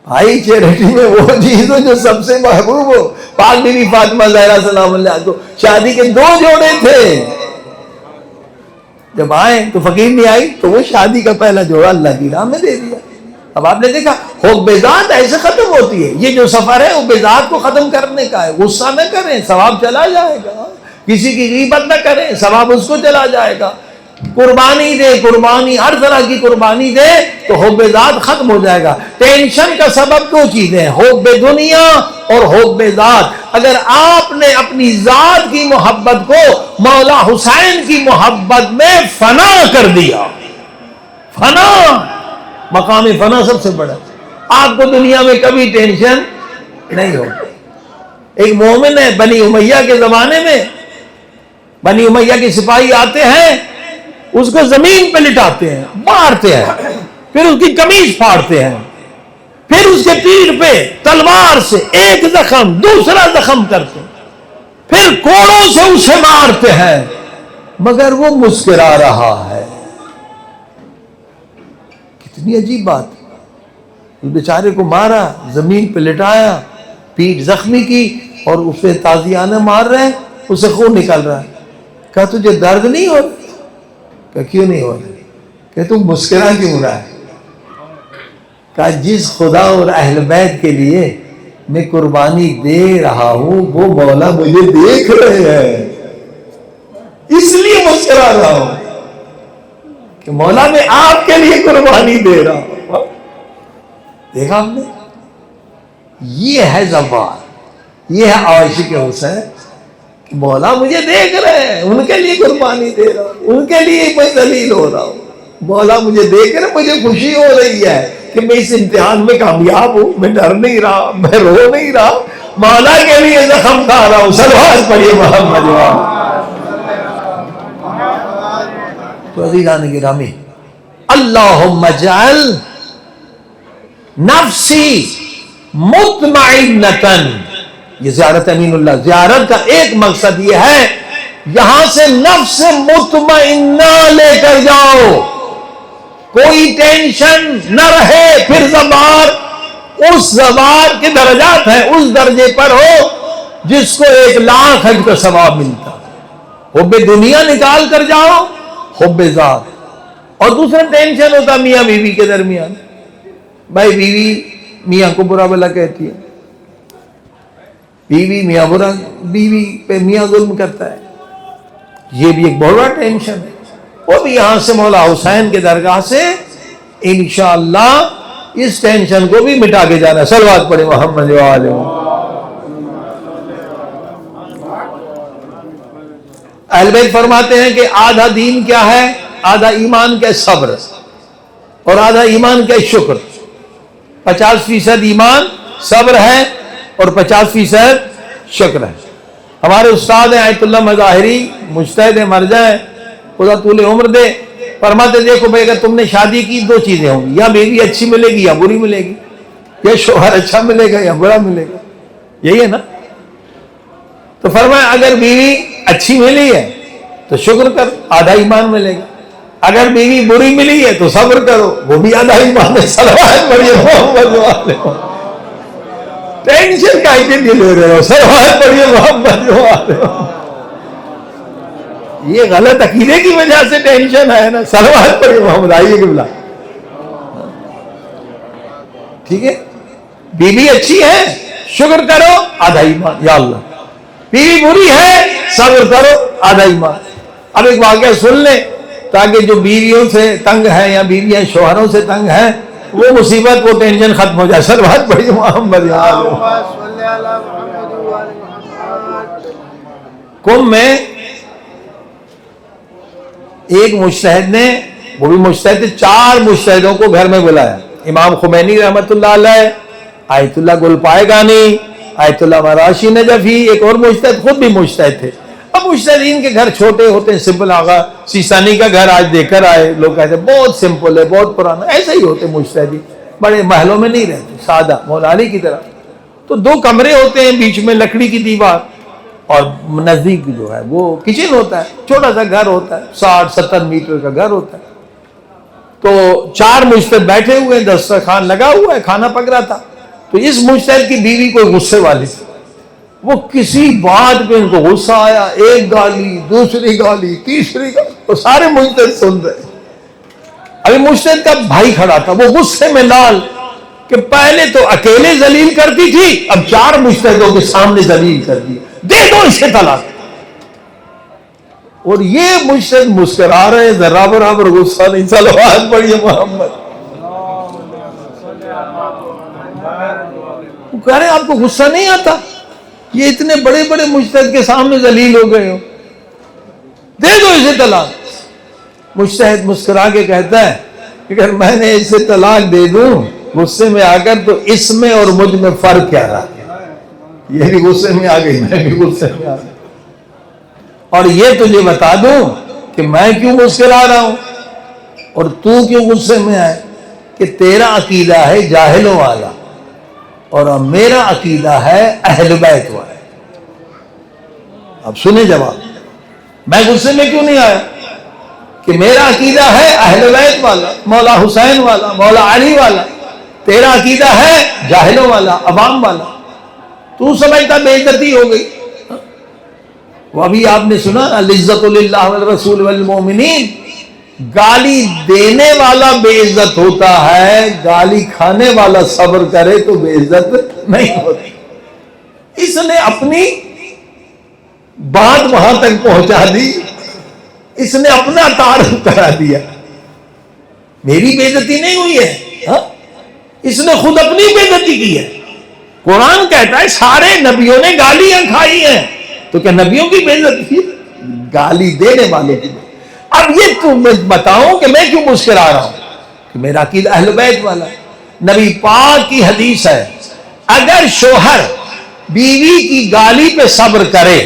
بھائی چیریٹی میں وہ چیز ہو جو سب سے محبوب ہو. پاک بی بی فاطمہ زہرا سلام اللہ کو شادی کے 2 جوڑے تھے, جب آئے تو فقیر نہیں آئی تو وہ شادی کا پہلا جوڑا اللہ کی راہ میں دے دیا. اب آپ نے دیکھا حب ذات ایسے ختم ہوتی ہے. یہ جو سفر ہے حب ذات کو ختم کرنے کا ہے. غصہ نہ کریں, ثواب چلا جائے گا. کسی کی غیبت نہ کریں, ثواب اس کو چلا جائے گا. قربانی دے, قربانی ہر طرح کی قربانی دے تو حب ذات ختم ہو جائے گا. ٹینشن کا سبب 2 چیزیں, حب دنیا اور حب ذات. اگر آپ نے اپنی ذات کی محبت کو مولا حسین کی محبت میں فنا کر دیا, فنا, مقام فنا سب سے بڑا. آپ کو دنیا میں کبھی ٹینشن نہیں ہو. ایک مومن ہے, بنی امیہ کے زمانے میں بنی امیہ کے سپاہی آتے ہیں, اس کو زمین پہ لٹاتے ہیں, مارتے ہیں, پھر اس کی قمیض پھاڑتے ہیں, پھر اس کے پیر پہ تلوار سے ایک زخم دوسرا زخم کرتے ہیں, پھر کوڑوں سے اسے مارتے ہیں, مگر وہ مسکرا رہا ہے. کتنی عجیب بات. اس بیچارے کو مارا, زمین پہ لٹایا, پیٹھ زخمی کی اور اسے تازیانہ مار رہے ہیں, اسے خون نکل رہا ہے. کہا تجھے درد نہیں ہو رہا؟ کہا کیوں نہیں ہو رہا؟ کہ تم مسکرا کیوں رہا ہے؟ کہا جس خدا اور اہل بیت کے لیے میں قربانی دے رہا ہوں وہ مولا مجھے دیکھ رہے ہیں, اس لیے مسکرا رہا ہوں کہ مولا میں آپ کے لیے قربانی دے رہا ہوں. دیکھا آپ نے, یہ ہے زوال, یہ ہے عاشق حسین. مولا مجھے دیکھ رہے ہیں, ان کے لیے قربانی دے رہا ہوں, ان کے لیے میں ذلیل ہو رہا ہوں. مولا مجھے دیکھ رہے, مجھے خوشی ہو رہی ہے کہ میں اس امتحان میں کامیاب ہوں، میں ڈر نہیں رہا، میں رو نہیں رہا، مولا کے لیے زخم کھا رہا ہوں. صلوات پڑھیے محمد وآلہ. تو عزیزان گرامی، اللہم اجعل نفسی مطمئنتن، یہ زیارت امین اللہ، زیارت کا ایک مقصد یہ ہے یہاں سے نفس مطمئنہ لے کر جاؤ، کوئی ٹینشن نہ رہے. پھر زوار اس زوار کے درجات ہیں، اس درجے پر ہو جس کو 1,00,000 حج کا ثواب ملتا. حب دنیا نکال کر جاؤ، حب ذات. اور دوسرا ٹینشن ہوتا میاں بیوی کے درمیان، بھائی بیوی میاں کو برا بلا کہتی ہے، بیوی میاں برا، بیوی پہ میاں ظلم کرتا ہے، یہ بھی ایک بہت بڑا ٹینشن ہے. وہ بھی یہاں سے مولا حسین کے درگاہ سے انشاءاللہ اس ٹینشن کو بھی مٹا کے جانا. صلوات پڑھے محمد وآلہ. اہل بیت فرماتے ہیں کہ آدھا دین کیا ہے، آدھا ایمان کیا ہے صبر، اور آدھا ایمان کیا ہے شکر. 50% ایمان صبر ہے اور 50% شکر ہے. ہمارے استاد ہیں آیت اللہ مظاہری، مجتہد مرجع ہیں، خدا طول عمر دے، فرماتے دیکھو بھائی اگر تم نے شادی کی 2 چیزیں ہوں گی، یا بیوی اچھی ملے گی یا بری ملے گی، یا شوہر اچھا ملے گا یا برا ملے گا، یہی ہے نا. تو فرمایا اگر بیوی اچھی ملی ہے تو شکر کر، آدھا ایمان ملے گا. اگر بیوی بری ملی ہے تو صبر کرو، وہ بھی آدھا ایمان ہے. صلوات پڑھیے محمد وآلہ. ٹینشن کائیں کے لیے لے رہے ہو؟ صلوات پڑھیے محمد وآلہ. یہ غلط عقیدے کی وجہ سے ٹینشن ہے نا. صلوات پڑھیے محمد. آئیے قبلہ. ٹھیک ہے، بیوی اچھی ہے شکر کرو، آدھا ایمان. یا اللہ، بیوی بری ہے صبر کرو، آدھا ایمان. اب ایک واقعہ سن لیں تاکہ جو بیویوں سے تنگ ہے یا بیویاں شوہروں سے تنگ ہیں وہ مصیبت، وہ ٹینشن ختم ہو جائے. صلوات پڑھیے محمد. قم میں ایک مجتہد نے، وہ بھی مجتہد، 4 مجتہدوں کو گھر میں بلایا. امام خمینی رحمت اللہ علیہ، آیت اللہ گلپائگانی، آیت اللہ مراشی نجفی، ایک اور مجتہد خود بھی مجتہد تھے. اب مجتہدین کے گھر چھوٹے ہوتے ہیں، سمپل. آغا سیستانی کا گھر آج دیکھ کر آئے، لوگ کہتے ہیں بہت سمپل ہے، بہت پرانا. ایسے ہی ہوتے مجتہدین، بڑے محلوں میں نہیں رہتے، سادہ مولا علی کی طرح. تو 2 کمرے ہوتے ہیں، بیچ میں لکڑی کی دیوار، اور نزدیک جو ہے وہ کچن ہوتا ہے. چھوٹا سا گھر ہوتا ہے، 60-70 میٹر کا گھر ہوتا ہے. تو 4 مجتہد بیٹھے ہوئے، دسترخوان لگا ہوا ہے، کھانا پک رہا تھا. تو اس مجتہد کی بیوی کوئی غصے والی تھی، وہ کسی بات پہ ان کو غصہ آیا، ایک گالی، دوسری گالی، تیسری گالی، تو سارے مجتہد سن رہے. ابھی مجتہد کا بھائی کھڑا تھا، وہ غصے میں لال کہ پہلے تو اکیلے ذلیل کرتی تھی، اب 4 مجتہدوں کے سامنے ذلیل کر دی، دے دو اسے طلاق. اور یہ مجتہد مسکرا رہے، ذرا برابر غصہ نہیں. صلوات پڑھیے محمد. وہ کہہ رہے ہیں آپ کو غصہ نہیں آتا؟ یہ اتنے بڑے بڑے مجتہد کے سامنے ذلیل ہو گئے ہو، دے دو اسے طلاق. مجتہد مسکرا کے کہتا ہے کہ اگر میں نے اسے طلاق دے دوں غصے میں آ کر، تو اس میں اور مجھ میں فرق کیا رہا؟ یہ بھی غصے میں آ گئی، میں بھی غصے میں آ گئی. اور یہ تجھے بتا دوں کہ میں کیوں مسکرا رہا ہوں اور تو کیوں غصے میں آئے، کہ تیرا عقیدہ ہے جاہلوں والا اور میرا عقیدہ ہے اہل بیت والا. اب سنیں جواب. میں غصے میں کیوں نہیں آیا؟ کہ میرا عقیدہ ہے اہل بیت والا، مولا حسین والا، مولا علی والا. تیرا عقیدہ ہے جاہلوں والا، عوام والا. تو سمجھتا بے عزتی ہو گئی. وہ ابھی آپ نے سنا العزت للہ والرسول والمؤمنین. گالی دینے والا بے عزت ہوتا ہے، گالی کھانے والا صبر کرے تو بے عزت نہیں ہوتی. اس نے اپنی بات وہاں تک پہنچا دی، اس نے اپنا تعارف کرا دیا. میری بے عزتی نہیں ہوئی ہے، ہاں؟ اس نے خود اپنی بے عزتی کی ہے. قرآن کہتا ہے سارے نبیوں نے گالیاں کھائی ہیں، تو کیا نبیوں کی بے عزتی ہے؟ گالی دینے والوں کی. اب یہ تم بتاؤں کہ میں کیوں مسکرا رہا ہوں؟ کہ میرا عقیدہ اہل بیت والا. نبی پاک کی حدیث ہے، اگر شوہر بیوی کی گالی پہ صبر کرے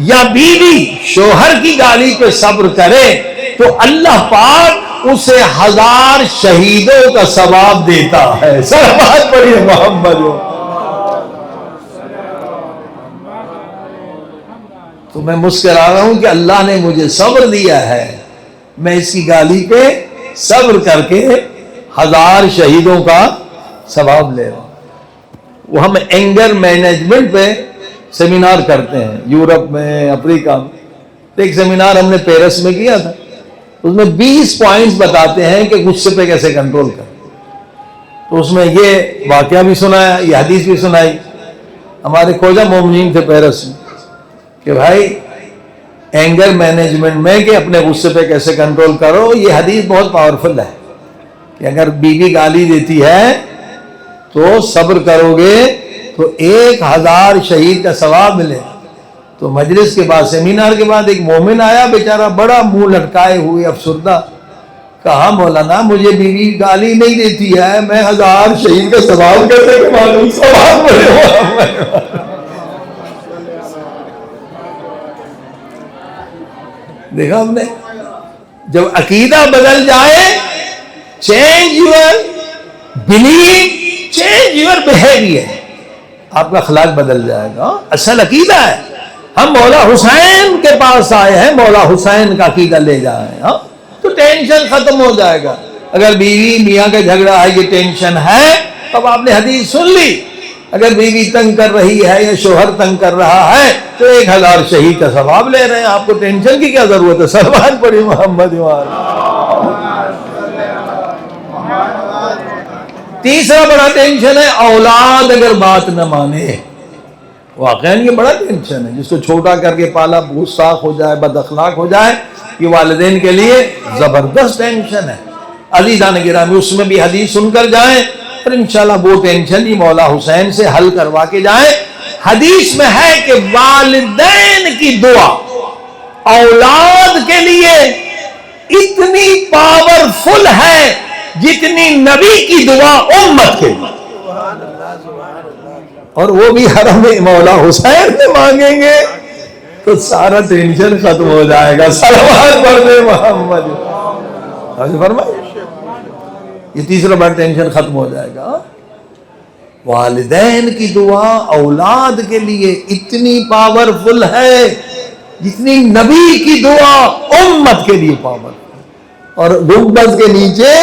یا بیوی شوہر کی گالی پہ صبر کرے تو اللہ پاک اسے 1000 شہیدوں کا ثواب دیتا ہے۔ صلوات پڑھیے محمد۔ تو میں مسکرا رہا ہوں کہ اللہ نے مجھے صبر دیا ہے، میں اس کی گالی پہ صبر کر کے 1000 شہیدوں کا ثواب لے رہا ہوں۔ وہ ہم اینگر مینجمنٹ پہ سیمینار کرتے ہیں یورپ میں، افریقہ میں۔ ایک سیمینار ہم نے پیرس میں کیا تھا، اس میں 20 پوائنٹس بتاتے ہیں کہ غصے پہ کیسے کنٹرول کریں۔ تو اس میں یہ واقعہ بھی سنایا، یہ حدیث بھی سنائی۔ ہمارے کھوجا مومنین تھے پیرس میں کہ بھائی اینگر مینجمنٹ میں کہ اپنے غصے پہ کیسے کنٹرول کرو، یہ حدیث بہت پاورفل ہے کہ اگر بیوی گالی دیتی ہے تو صبر کرو گے تو 1000 شہید کا ثواب ملے۔ تو مجلس کے بعد، سیمینار کے بعد ایک مومن آیا، بیچارہ بڑا منہ لٹکائے ہوئے افسردہ، کہا مولانا مجھے بیوی گالی نہیں دیتی ہے، میں 1000 شہید کا ثواب کیسے کما لوں؟ ثواب دیکھا ہم نے، جب عقیدہ بدل جائے، change your belief, change your behaviour, آپ کا اخلاق بدل جائے گا۔ اصل عقیدہ ہے، ہم مولا حسین کے پاس آئے ہیں، مولا حسین کا عقیدہ لے جائیں تو ٹینشن ختم ہو جائے گا۔ اگر بیوی میاں کا جھگڑا ہے، یہ ٹینشن ہے، اب آپ نے حدیث سن لی، اگر بیوی تنگ کر رہی ہے یا شوہر تنگ کر رہا ہے تو 1000 شہید کا ثواب لے رہے ہیں، آپ کو ٹینشن کی کیا ضرورت ہے؟ صلوات پڑھی محمد وآلہ۔ تیسرا بڑا ٹینشن ہے اولاد اگر بات نہ مانے۔ واقعا یہ بڑا ٹینشن ہے، جس کو چھوٹا کر کے پالا گستاخ ہو جائے، بد اخلاق ہو جائے، یہ والدین کے لیے زبردست ٹینشن ہے۔ عزیزان گرامی، اس میں بھی حدیث سن کر جائیں اور انشاءاللہ وہ ٹینشن ہی مولا حسین سے حل کروا کے جائیں۔ حدیث میں ہے کہ والدین کی دعا اولاد کے لیے اتنی پاورفل ہے جتنی نبی کی دعا امت کے لیے، اور وہ بھی حرم مولا حسین میں مانگیں گے تو سارا ٹینشن ختم ہو جائے گا۔ صلوات پڑھنے محمد۔ فرمائے یہ تیسرا بڑا ٹینشن ختم ہو جائے گا۔ والدین کی دعا اولاد کے لیے اتنی پاورفل ہے جتنی نبی کی دعا امت کے لیے پاورفل، اور گنبد کے نیچے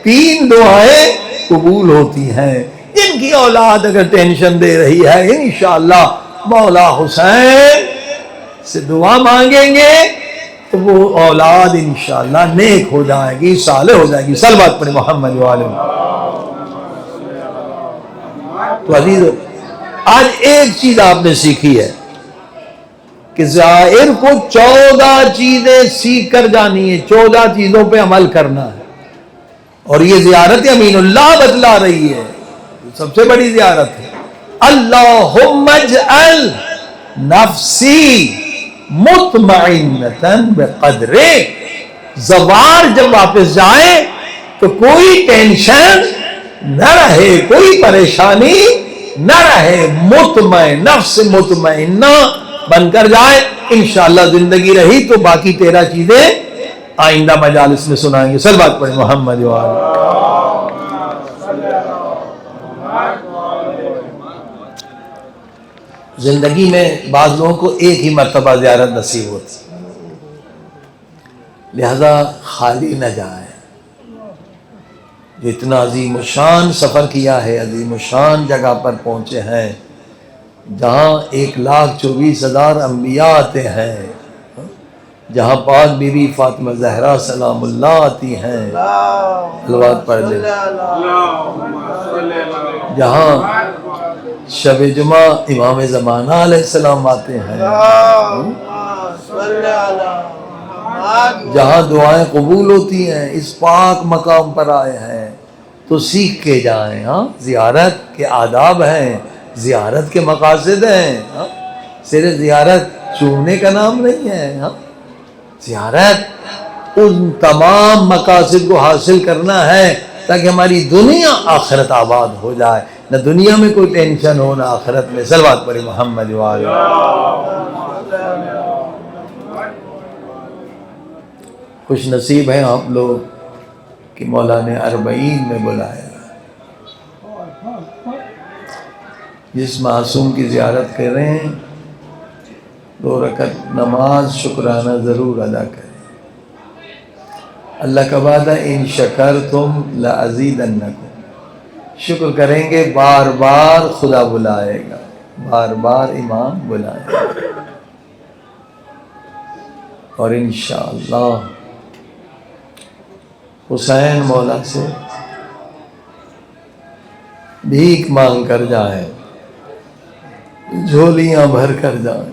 3 دعائیں قبول ہوتی ہیں۔ ان کی اولاد اگر ٹینشن دے رہی ہے، انشاءاللہ مولا حسین سے دعا مانگیں گے تو وہ اولاد انشاءاللہ نیک ہو جائے گی، صالح ہو جائے گی۔ صلوات پڑھیں محمد وآلہ۔ تو عزیزو، آج ایک چیز آپ نے سیکھی ہے کہ زائر کو 14 چیزیں سیکھ کر جانی ہے، 14 چیزوں پہ عمل کرنا ہے، اور یہ زیارت امین اللہ بتلا رہی ہے، سب سے بڑی زیارت ہے۔ اللہم اجعل نفسی مطمئنۃ بقدر، زوار جب واپس جائے تو کوئی ٹینشن نہ رہے، کوئی پریشانی نہ رہے، مطمئن، نفس مطمئنہ بن کر جائے۔ انشاءاللہ زندگی رہی تو باقی 13 چیزیں آئندہ مجالس میں سنائیں گے۔ صلوات پڑھیں محمد وآلہ۔ زندگی میں بعض لوگوں کو ایک ہی مرتبہ زیارت نصیب ہوتی، لہذا خالی نہ جائے۔ جو اتنا عظیم الشان سفر کیا ہے، عظیم الشان جگہ پر پہنچے ہیں جہاں 1,24,000 انبیاء آتے ہیں، جہاں پاک بی بی فاطمہ زہرا سلام اللہ آتی ہیں، صلوات پڑھ لیں، جہاں شب جمعہ امام زمانہ علیہ السلام آتے ہیں، جہاں دعائیں قبول ہوتی ہیں، اس پاک مقام پر آئے ہیں تو سیکھ کے جائیں۔ زیارت کے آداب ہیں، زیارت کے مقاصد ہیں، صرف زیارت چومنے کا نام نہیں ہے۔ زیارت ان تمام مقاصد کو حاصل کرنا ہے تاکہ ہماری دنیا آخرت آباد ہو جائے، نہ دنیا میں کوئی ٹینشن ہو نہ آخرت میں۔ صلوات پڑھی محمد وآلہ۔ خوش نصیب ہیں آپ لوگ کہ مولا نے 40 میں بلایا۔ جس معصوم کی زیارت کر رہے ہیں 2 رکعت نماز شکرانہ ضرور ادا کریں۔ اللہ کا وعدہ ان شکرتم لازیدنکم، شکر کریں گے بار بار خدا بلائے گا، بار بار امام بلائے گا۔ اور انشاءاللہ حسین مولا سے بھیک مانگ کر جائیں، جھولیاں بھر کر جائیں۔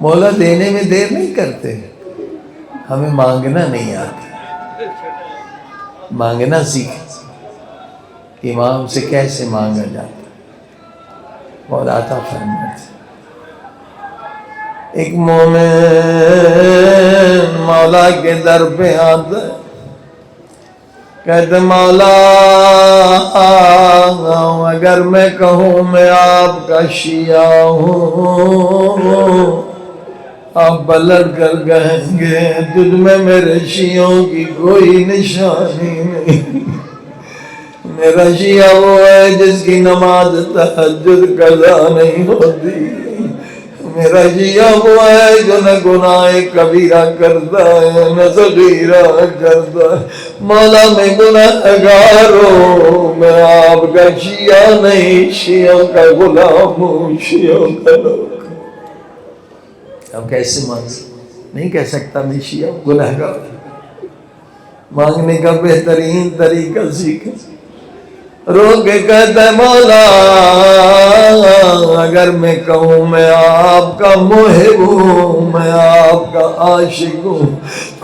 مولا دینے میں دیر نہیں کرتے، ہمیں مانگنا نہیں آتا، مانگنا سیکھ۔ امام سے کیسے مانگا جاتا، مولا عطا فرماتے۔ ایک مومن مولا کے در پہ آتا ہے، کہتے مولا اگر میں کہوں میں آپ کا شیعہ ہوں، آپ پلٹ کر کہیں گے تجھ میں میرے شیعوں کی کوئی نشانی نہیں۔ میرا شیعہ وہ ہے جس کی نماز تہجد قضا نہیں ہوتی، میرا شیعہ وہ ہے جو نہ گناہ کبیرہ کرتا ہے نہ صغیرہ کرتا ہے۔ مولا میں گناہگار ہوں، میں آپ کا شیعہ نہیں، شیعوں کا غلام ہوں، شیعوں کا لوگ۔ اب کیسے مانگ نہیں کہہ سکتا میں شیعہ گناہگار۔ مانگنے کا بہترین طریقہ سیکھیں، رو کے کہتا ہے مولا اگر میں کہوں میں آپ کا محب ہوں، میں آپ کا عاشق ہوں،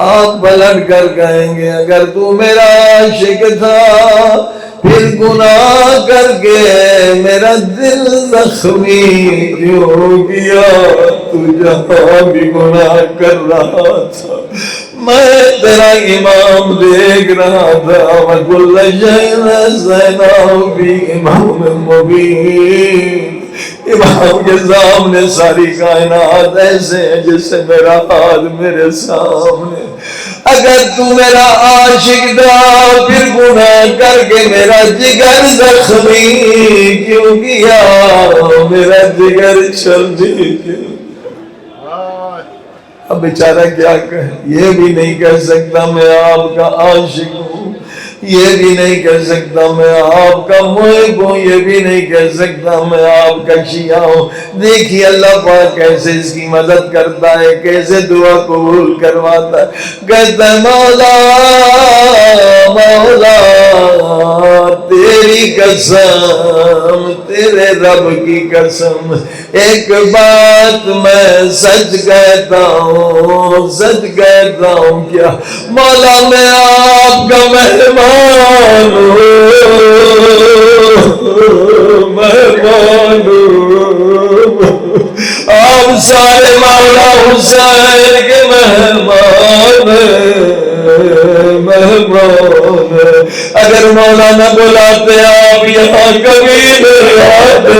آپ پلٹ کر کہیں گے اگر تو میرا عاشق تھا پھر گناہ کر کے میرا دل زخمی کیوں کیا، تو جہاں بھی گناہ کر رہا تھا میں تیرا امام دیکھ رہا تھا، وَكُلَّ شَيْءٍ أَحْصَيْنَاهُ فِي إِمَامٍ مُبِينٍ۔ امام کے سامنے ساری کائنات ایسے ہے جیسے میرا ہاتھ میرے سامنے۔ اگر تو میرا عاشق تھا پھر گناہ کر کے میرا جگر زخمی کیوں کیا، میرا جگر چھلنی کیوں۔ اب بیچارہ کیا کہے، یہ بھی نہیں کہہ سکتا میں آپ کا عاشق ہوں، یہ بھی نہیں کہہ سکتا میں آپ کا محب ہوں، یہ بھی نہیں کہہ سکتا میں آپ کا شیعہ ہوں۔ دیکھیے اللہ پاک کیسے اس کی مدد کرتا ہے، کیسے دعا قبول کرواتا ہے۔ کہتا ہے مولا مولا تیری قسم، تیرے رب کی قسم، ایک بات میں سچ کہتا ہوں، سچ کہتا ہوں کیا مولا میں آپ کا مہمان ہوں، مہمان ہوں، آپ سارے مولا حسین کے مہمان مہمان۔ اگر مولا نہ بلاتے آپ یہاں کبھی نہیں آتے،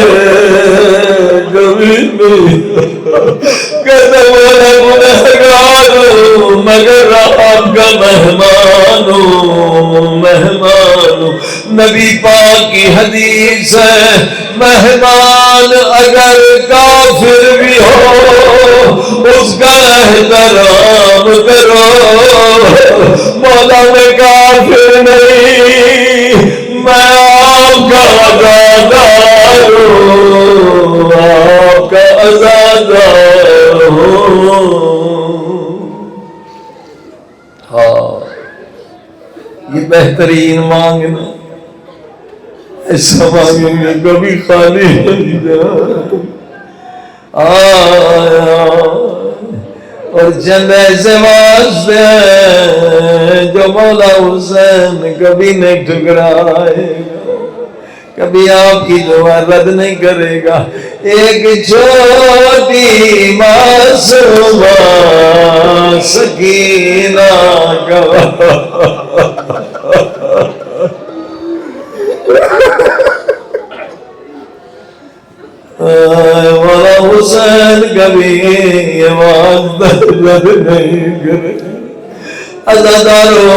کبھی نہیں۔ کہتے مولا گنہگار ہوں مگر آپ کا مہمان ہوں، مہمان ہوں۔ نبی پاک کی حدیث ہے مہمان اگر کافر بھی ہو اس کا احترام کرو۔ مولا میں کافر نہیں، میں آپ کا عزادار ہوں، آپ کا عزادار ہوں۔ ہاں یہ بہترین مانگنا، ایسا مانگیں گے کبھی خالی نہیں جائے۔ اور چند ایسے واسطے ہیں جو مولا حسین کبھی نہیں ٹھکرائے گا، کبھی آپ کی دعا رد نہیں کرے گا۔ ایک چھوٹی معصومہ سکینہ مولا حسین کبھی یہ معذرت نہیں کرے. عزادارو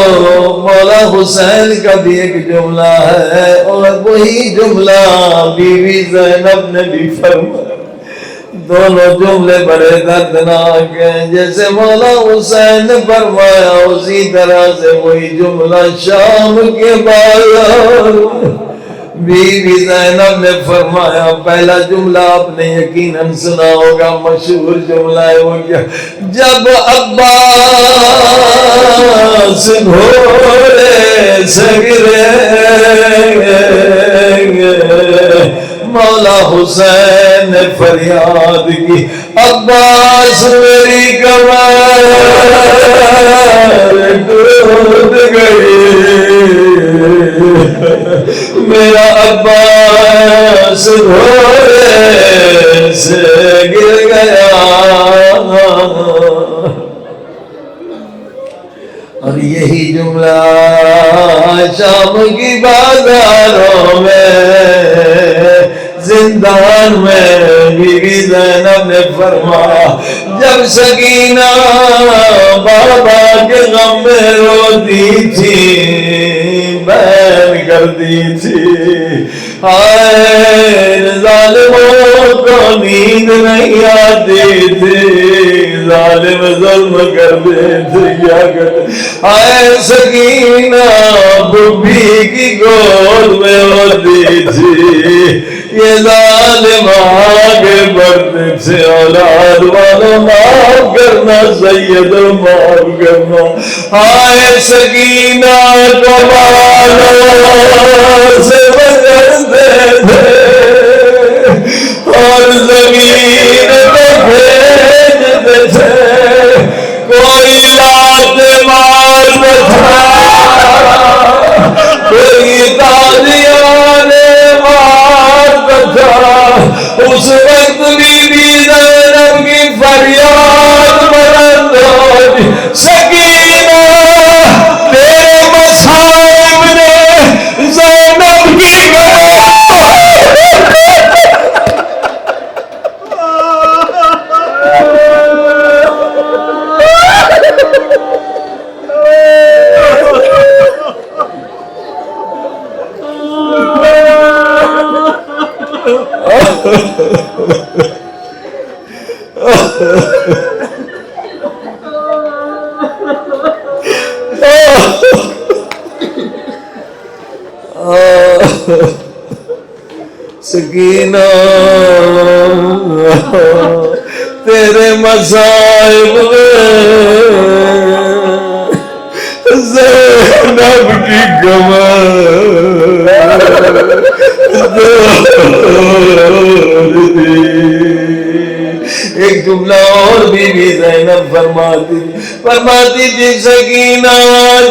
مولا حسین کا بھی ایک جملہ ہے اور وہی جملہ بیوی زینب نے بھی فرمایا. دونوں جملے بڑے دردناک ہیں. جیسے مولا حسین نے فرمایا اسی طرح سے وہی جملہ شام کے بعد بی بی زینب نے فرمایا. پہلا جملہ آپ نے یقیناً سنا ہوگا, مشہور جملہ ہے وہ کیا, جب عباس گھوڑے سے گرے مولا حسین نے فریاد کی, عباس میری کمر ٹوٹ گئی, میرا عباس گھوڑے سے گر گیا. اور یہی جملہ شام کی بازاروں میں زندان میں بی بی زینب نے فرمایا. جب سکینہ بابا کے غم میں روتی تھی, بیان کرتی تھی, ہائے ظالموں کو نیند نہیں آتی تھی, ظالم ظلم کرتے تھے, کیا کرتے, ہائے سکینہ بھوبی کی گود میں ہوتی تھی, یہ ظالم آگے بڑھتے تھے, اولاد والوں معاف کرنا سید معاف کرنا. ہائے سکینہ کو بالوں سے بگڑتے تھے اور زمین کو بھیجتے تھے, کوئی لات مارتا تھا, کوئی تالیاں مارتا تھا. اس وقت بی بی زینب کی فریاد بلند ہوئی, سکینہ تیرے مصائب نے زینب کی سکینہ تیرے مصائب زینب کی کمر ایک جملہ اور بی بی زینب فرماتی تھی, سکینہ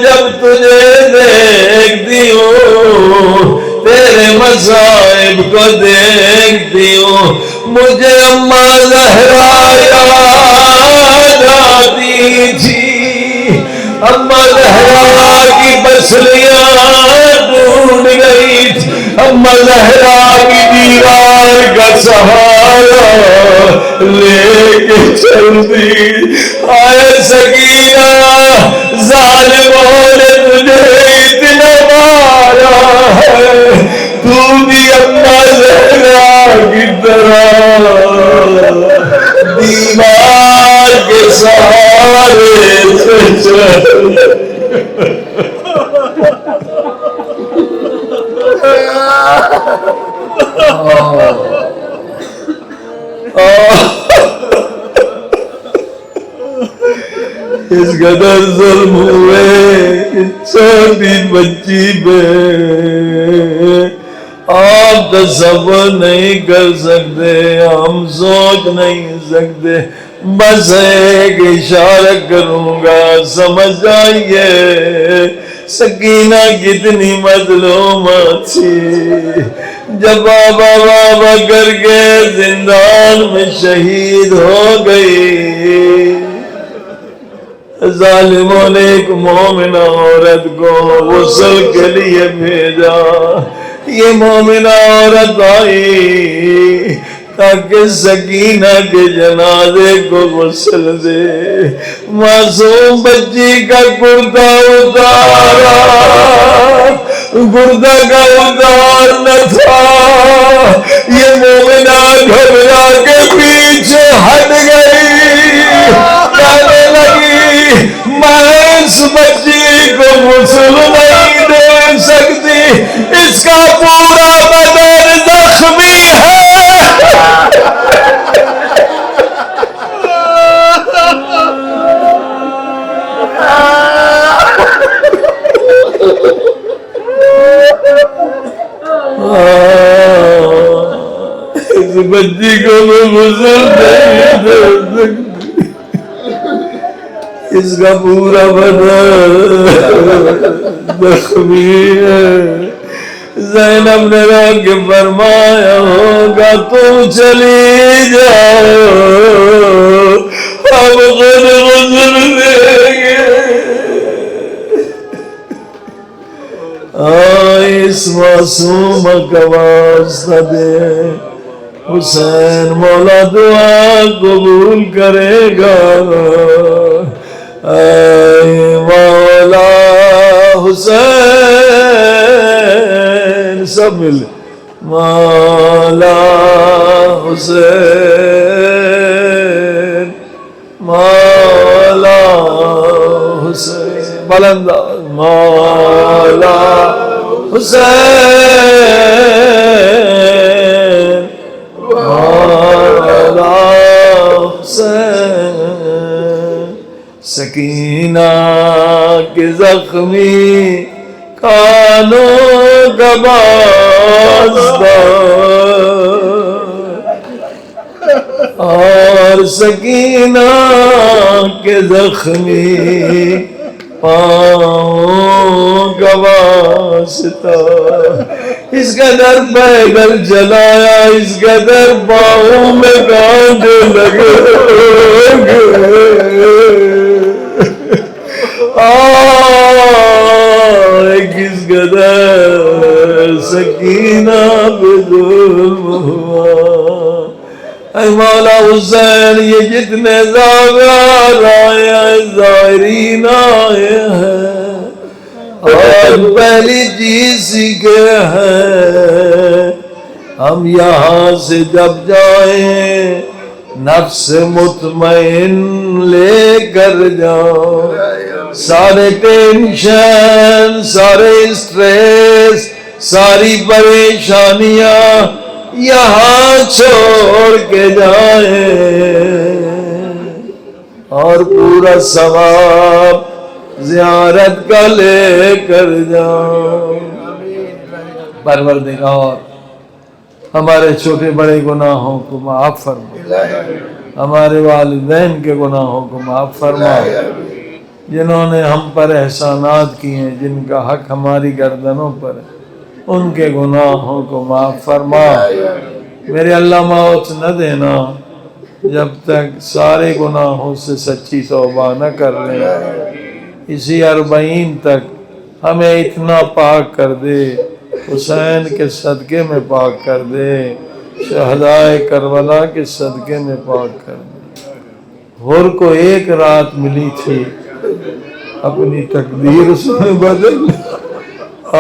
جب تجھے دیکھتی ہوں, تیرے مصائب کو دیکھتی ہوں, مجھے اماں زہرا یاد آتی تھی. اماں زہرا کی پسلیاں ٹوٹ گئی تھی, اماں زہرا کی دیوار کا سہارا لے کے چلتی. آئے سکینہ ظالموں نے تجھے اتنا مارا ہے, تو بھی اماں زہرا کی طرح دیوار کے سہارے سے چل. اس قدر ظلم ہوئے چھوٹی بچی پہ آپ تصور نہیں کر سکتے, ہم سوچ نہیں سکتے. بس ایک اشارہ کروں گا, سمجھ جائیے. سکینہ کتنی مظلوم تھی، جب بابا بابا کر کے زندان میں شہید ہو گئی، ظالموں نے ایک مومنہ عورت کو غسل کے لیے بھیجا، یہ مومنہ عورت آئی تاکہ سکینہ کے جنازے کو غسل دے، معصوم بچی کا کرتا اتارا، گردہ کا اتار نہ تھا، یہ مومنہ گھبرا کے پیچھے ہٹ گئی، کہنے لگی میں اس بچی کو غسل نہیں دے سکتی، اس کا پورا بدن زخمی ہے۔ اس بچی کو میں غسل نہیں دے سکتی، اس کا پورا بدن زخمی ہے۔ زینب نے کہا کہ فرمایا ہوگا تم چلی جاؤ، ہم خود غسل دیں گے۔ اس معصوم کا واسطہ دے، حسین مولا دعا قبول کرے گا، اے مولا حسین، سب مل مولا حسین، مولا حسین، بلند مولا حسین، مولا حسین۔ سکینہ کے زخمی کانوں کا واسطہ اور سکینہ کے زخمی پاؤں کا واسطہ، اس کا در پیدل چلایا، اس کا در پاؤں میں کانٹے لگے کس قدر سکینہ پہ ظلم ہوا۔ اے مولا حسین، یہ جتنے زاغار آئے ہیں، زائرین آئے ہیں، اور پہلی چیز سیکھے ہیں، ہم یہاں سے جب جائیں نفس مطمئن لے کر جاؤ، سارے ٹینشن، سارے اسٹریس، ساری پریشانیاں یہاں چھوڑ کے جائیں، اور پورا ثواب زیارت کا لے کر جاؤ۔ پروردگار ہمارے چھوٹے بڑے گناہوں کو معاف فرما، ہمارے والدین کے گناہوں کو معاف فرما، جنہوں نے ہم پر احسانات کیے ہیں، جن کا حق ہماری گردنوں پر ہے، ان کے گناہوں کو معاف فرما۔ میرے اللہ موت نہ دینا جب تک سارے گناہوں سے سچی توبہ نہ کر لیں، اسی 40 تک ہمیں اتنا پاک کر دے، حسین کے صدقے میں پاک کر دے، شہدائے کربلا کے صدقے میں پاک کر دے۔ حر کو ایک رات ملی تھی، اپنی تقدیر اس میں بدل،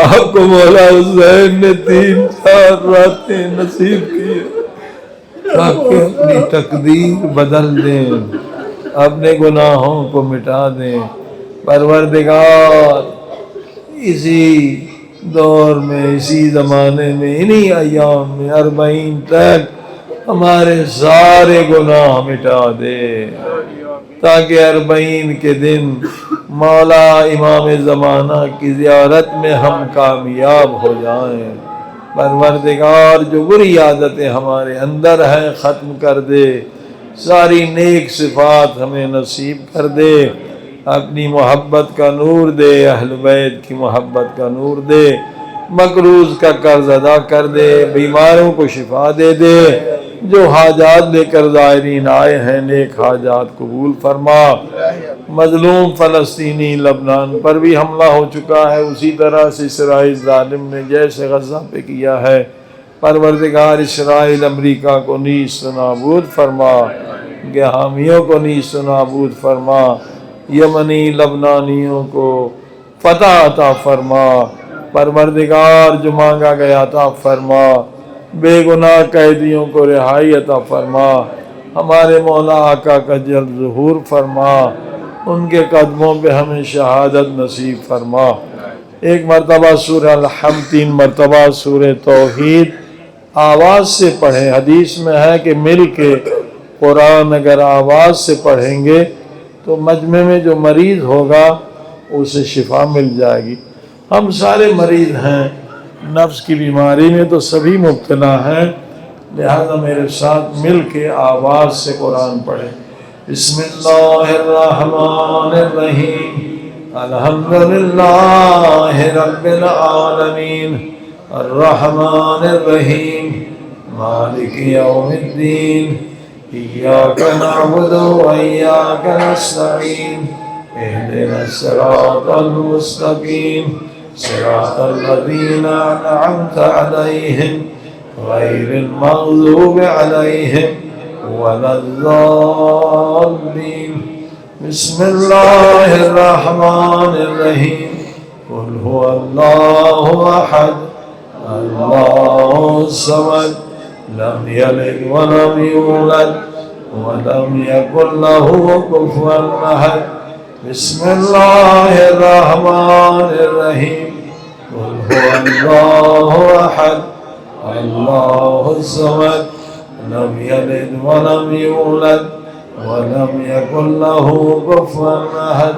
آپ کو مولا حسین نے 3-4 راتیں نصیب کی تاکہ اپنی تقدیر بدل دیں، اپنے گناہوں کو مٹا دیں۔ پروردگار اسی دور میں، اسی زمانے میں، انہی ایام میں 40 تک ہمارے سارے گناہ مٹا دے، تاکہ 40 کے دن مولا امام زمانہ کی زیارت میں ہم کامیاب ہو جائیں۔ پروردگار جو بری عادتیں ہمارے اندر ہیں ختم کر دے، ساری نیک صفات ہمیں نصیب کر دے، اپنی محبت کا نور دے، اہل بیت کی محبت کا نور دے، مقروض کا قرض ادا کر دے، بیماروں کو شفا دے دے، جو حاجات لے کر زائرین آئے ہیں نیک حاجات قبول فرما۔ مظلوم فلسطینی لبنان پر بھی حملہ ہو چکا ہے، اسی طرح سے اسرائیل ظالم نے جیسے غزہ پہ کیا ہے، پروردگار اسرائیل امریکہ کو نیست و نابود فرما، ان کے حامیوں کو نیست و نابود فرما، یمنی لبنانیوں کو فتح عطا فرما، پروردگار جو مانگا گیا عطا فرما، بے گناہ قیدیوں کو رہائی عطا فرما، ہمارے مولا آقا کا جلد ظہور فرما، ان کے قدموں پہ ہمیں شہادت نصیب فرما۔ ایک مرتبہ سورہ الحمد، 3 مرتبہ سورہ توحید آواز سے پڑھیں۔ حدیث میں ہے کہ مل کے قرآن اگر آواز سے پڑھیں گے تو مجمع میں جو مریض ہوگا اسے شفا مل جائے گی۔ ہم سارے مریض ہیں، نفس کی بیماری میں تو سبھی مبتلا ہیں، لہذا میرے ساتھ مل کے آواز سے قرآن پڑھیں۔ بسم اللہ الرحمن الرحیم، الحمدللہ رب العالمین، الرحمن الرحیم، مالک یوم الدین، ایاک نعبد و ایاک نستعین، اہدنا الصراط المستقیم، صراط الذین انعمت علیہم غیر المغضوب علیہم ولا الضالین۔ بسم اللہ الرحمن الرحیم، قل هو اللہ احد اللہ الصمد، لم یلد ولم یولد ولم یکن له کفوا احد۔ بسم اللہ الرحمن الرحیم، قل هو اللہ احد اللہ الصمد، لم یلد ولم یولد ولم یکن له کفوا احد۔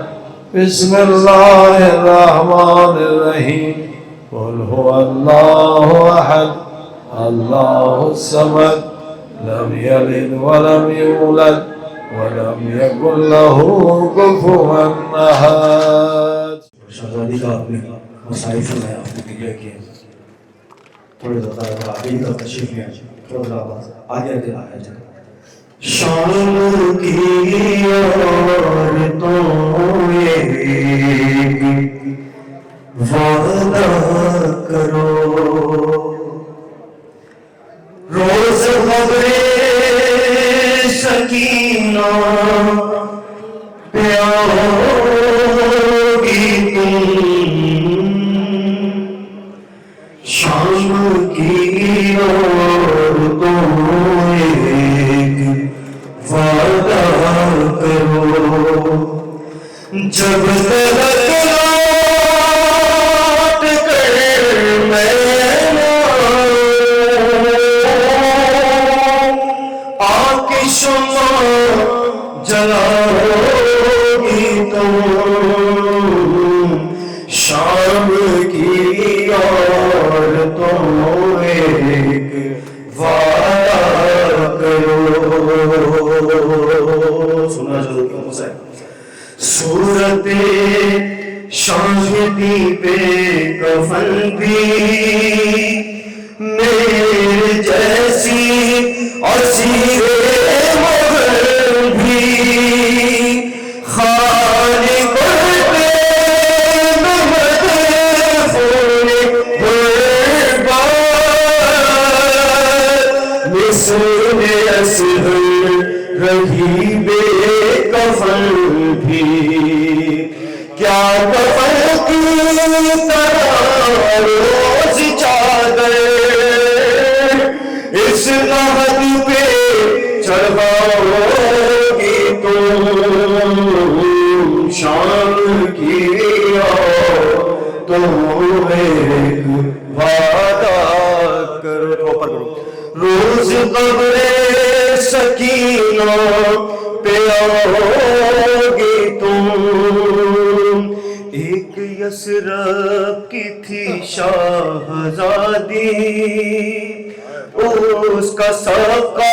بسم اللہ الرحمن الرحیم، قل هو اللہ احد اللہ الصمد، لم یلد ولم یولد ولم یکن له کفوا احد۔ شہزادی کا آپ نے مسائل سے میں آپ نے کلیئر کیا، تھوڑے زیادہ آگے کا تشریف لیں، تھوڑا زیادہ آگے آیا جائے۔ شام کی عورتوں ایک وعدہ کرو، روز خبر سکینہ پہ آؤگی تم، شام کی عورتوں ایک وعدہ کرو، جب تک لوٹ کر میں نہ آؤں، آ کے شمع جلاؤگی تم، شام کی عورتوں ایک وعدہ کرو۔ سننا ضرور کیوں مسائل صورت شاہدی پہ کفن بھی میرے جیسی اسیر مغل بھی، خالق پہ محمد فون غربا، مثل اسہر رہی بے کفن بھی، کیا کفن کی طرح روز چادر اس لحد پہ چڑھاؤگی تم، شام کی تم ایک وعدہ کرو، روز قبر سکینہ پہ آؤگی تم۔ ایک یثرب کی تھی شاہزادی، اس کا سقا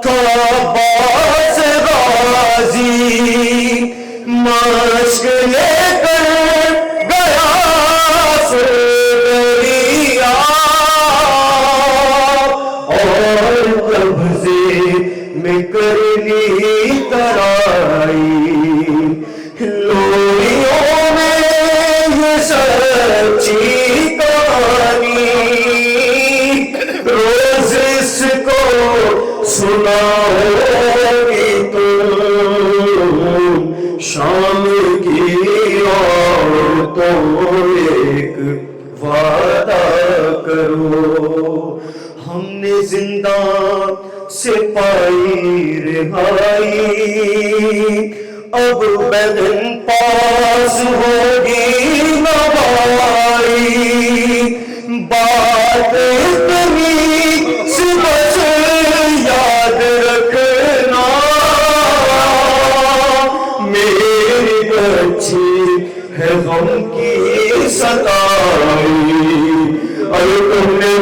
تھا عباس غازی، مشق لے کر گیا سے دریا اور قبضے میں کر لی ترائی لوریوں میں یہ سچی کہانی روز اس کو سناؤگی تم شام کی عورتوں ایک وعدہ کرو ہم نے زندہ سے پائی رہائی اب بدن پاس ہوگی نوائی بات اتنی سی بس یاد رکھنا میری بچی ہے غم کی ستائی اور تم نے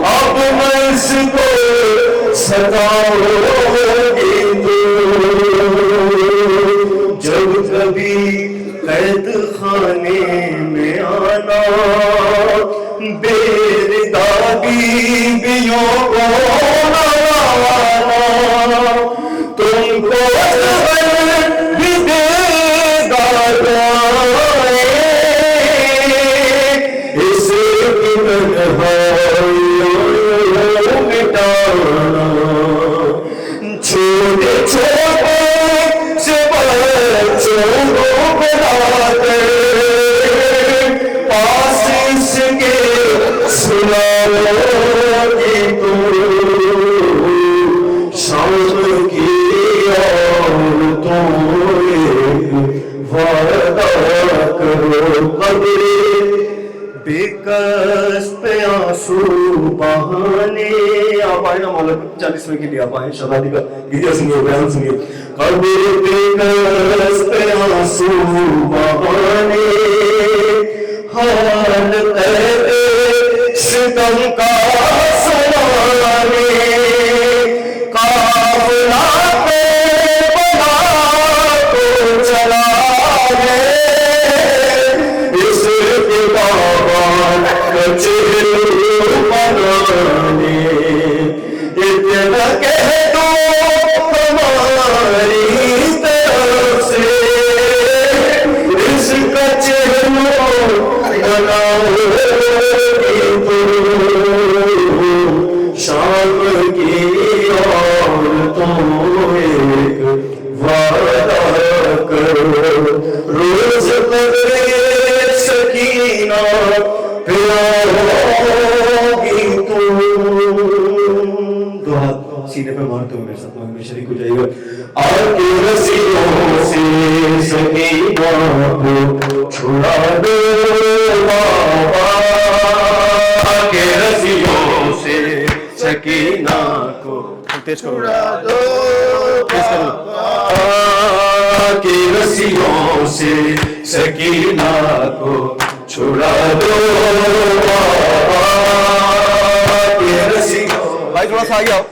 اب میں اس کو ستاؤگی جب کبھی قید خانے میں آنا بے بیویوں کو نوانا تم کو بھی دے گا اس کی مٹانا چھوٹے چھوٹے سے بچوں کو بلاتے پاس اس کے سناؤگی تم شام کی عورتوں ایک وعدہ کرو قبرے بے کس پہ آنسو بہانے آپ آئے نا مولا 40 میں کے لیے آپ آئے شہزادی کا گیتیا سنگے بیان سنگے قبر بے کس پہ آنسو بہانے حال قید ستم کا سنانے قافلہ پہ بنا تو چلا ہے اس کے بابا کچھلو بنانے اتنا کہہ دو ہماری طرف سے اس کچھلو بناؤگی تم شام کی عورتوں ایک وعدہ کرو روز قدرے سکینہ پلاؤگی تم دو ہاتھ سینے پہ مارتے ہو میرے ساتھ میں شریک ہو جائے گا آ کے رسیوں سے سکینہ کو چھڑا دو بابا آ کے رسیوں سے سکینہ کو تیز کرو تیز کرو کی رسیوں سے سکینہ کو چھڑا دو بابا کی رسیوں بھائی تھوڑا سا آگے آؤ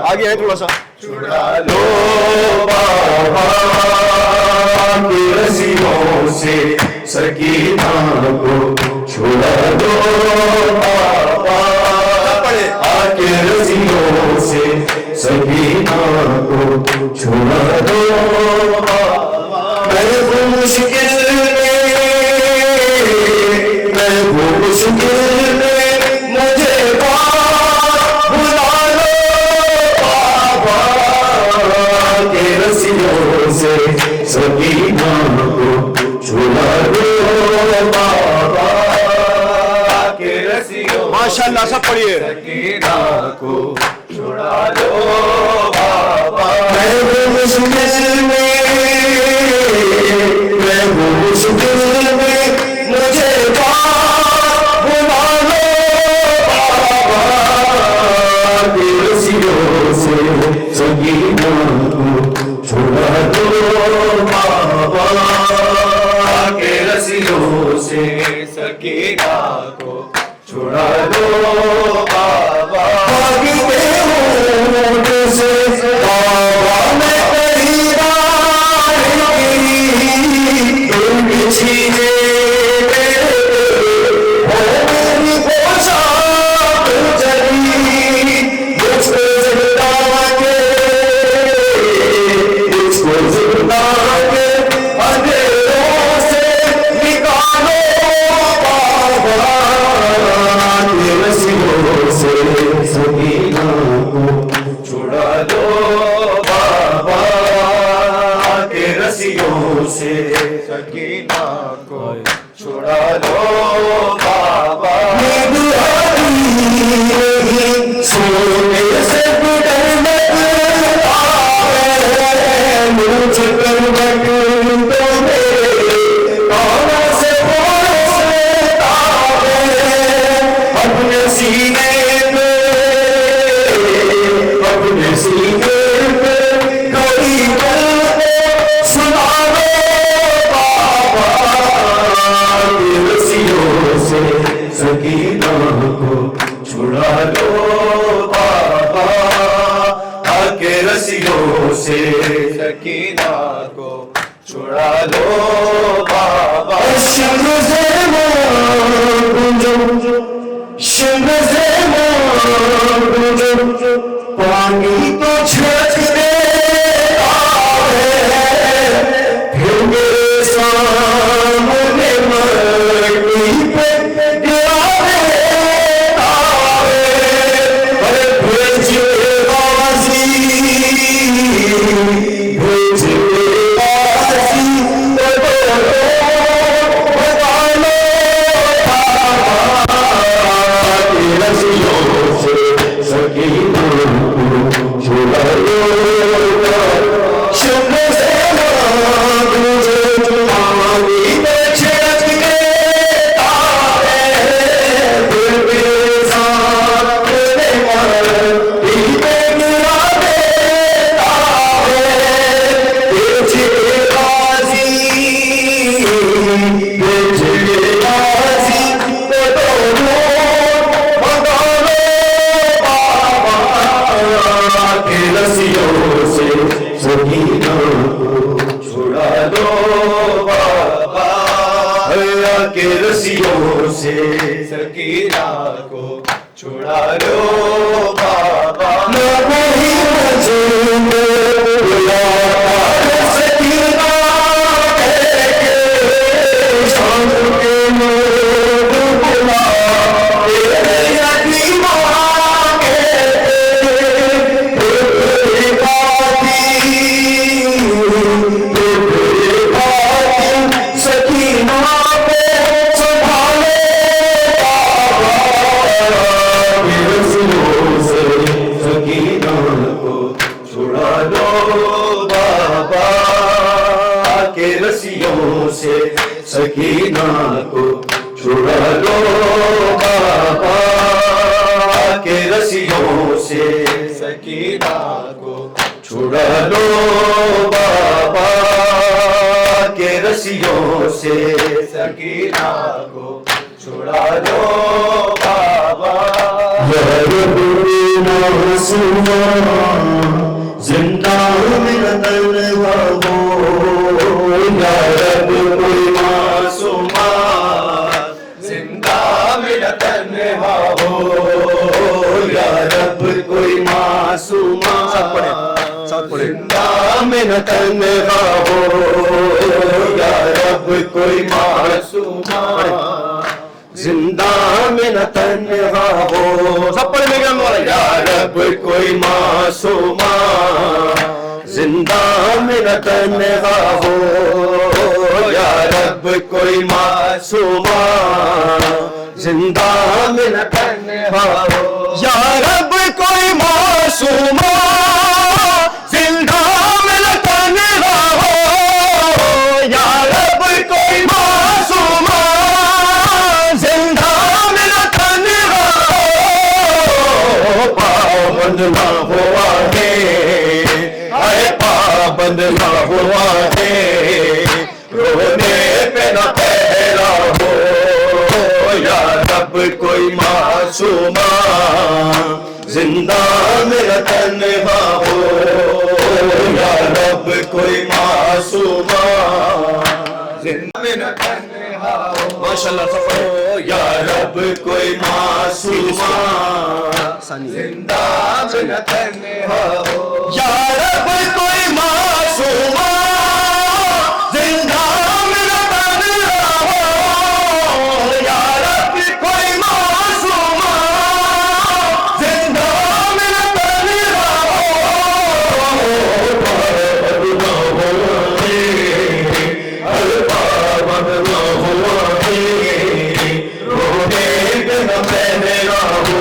آگے آئے تھوڑا سا چھڑا دو بابا کی رسیوں سے سکینہ کو چھڑا دو بابا کے رسیوں سے سکینہ کو چھوڑا دو میں وہ مشکل میں مجھے بلا لو بابا کے رسیوں سے سکینہ کو چھوڑا دو بابا کے رسیوں ماشاءاللہ سب پڑھیے سکینہ کو چھوڑا دو بابا میں وہ مشکل میں مجھے بلا لو بابا کے رسیوں سے سکینہ کو چھوڑا دو بابا کے رسیوں سے سکینہ کو چھوڑا دو بابا مانگتے ہوں سے دعا میں قریبان کی دل چھینے ہو میری پوشاک جلی مجھ کو زندہ کے مجھ کو زندہ کے اندھیروں سے نکالو بابا کے رسیوں سے سکینہ کو چھڑا دو بابا کے رسیوں سے سکینہ کو چھڑا دو بابا سونے سے گزرنے آئے مجھ پر بٹو میرے کانوں سے پوچھتا ہے اپنے سینے پہ کڑی کر سنا دو بابا کے رسیوں سے سکینہ کو چھڑا دو بابا کے رسیوں سے سکینہ کو چھڑا دو بابا شمس پانی تو چھڑکنے آئے پھر میرے سامنے مٹی پہ گرا کے رسیوں سے سکینہ کو چھڑا دو بابا نہیں مجھے بلا سکینہ شام کے لوگ بلا تیرے یتیماں کے سکینہ سے سکینہ کو چھڑا دو بابا کے رسیوں سے سکینہ کو چھڑا دو بابا کے رسیوں سے سکینہ کو چھڑا دو بابا یا رب معصومہ زندہ میں تنہا ہو یا رب کوئی معصومہ زندہ میں تنہا ہو یا رب کوئی معصومہ زندہ میں تنہا ہو یا رب کوئی معصومہ زندہ میں نہ تنہا ہو سب پڑھ لے گا یا رب کوئی معصومہ زندہ میں نہ تنہا ہو یا رب کوئی معصومہ زندہ میں نہ تنہا ہو یا رب کوئی معصومہ زندہ میں نہ تنہا ہو یا رب کوئی معصومہ پابند نہ ہوا ہے اے پابند نہ ہوا ہے رونے پہ نہ پہرا ہو یا رب کوئی معصومہ زندہ میرا تنہا ہو یا رب کوئی معصومہ زندہ میرا تنہا ہو ماشاءاللہ سفر یا رب کوئی معصومہ زندہ میرا تنہا ہو یا رب کوئی معصومہ زندہ میرا تنہا ہو یا رب کوئی معصومہ زندہ میرا تنہا ہو الباب نہ ہوا رونے بنا میرا ہو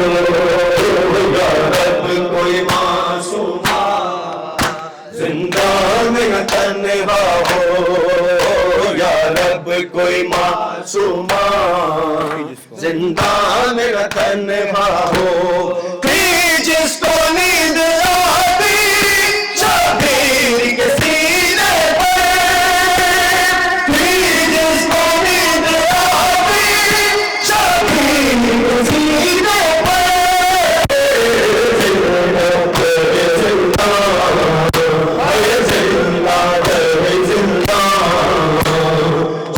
یا رب کوئی معصومہ زندہ میرا تنہا ہو یا رب کوئی معصومہ زندہ میرا تنہا ہو جس کو نیند آتی شبیر کے سینے پر جس کو نیند آتی شبیر کے سینے پر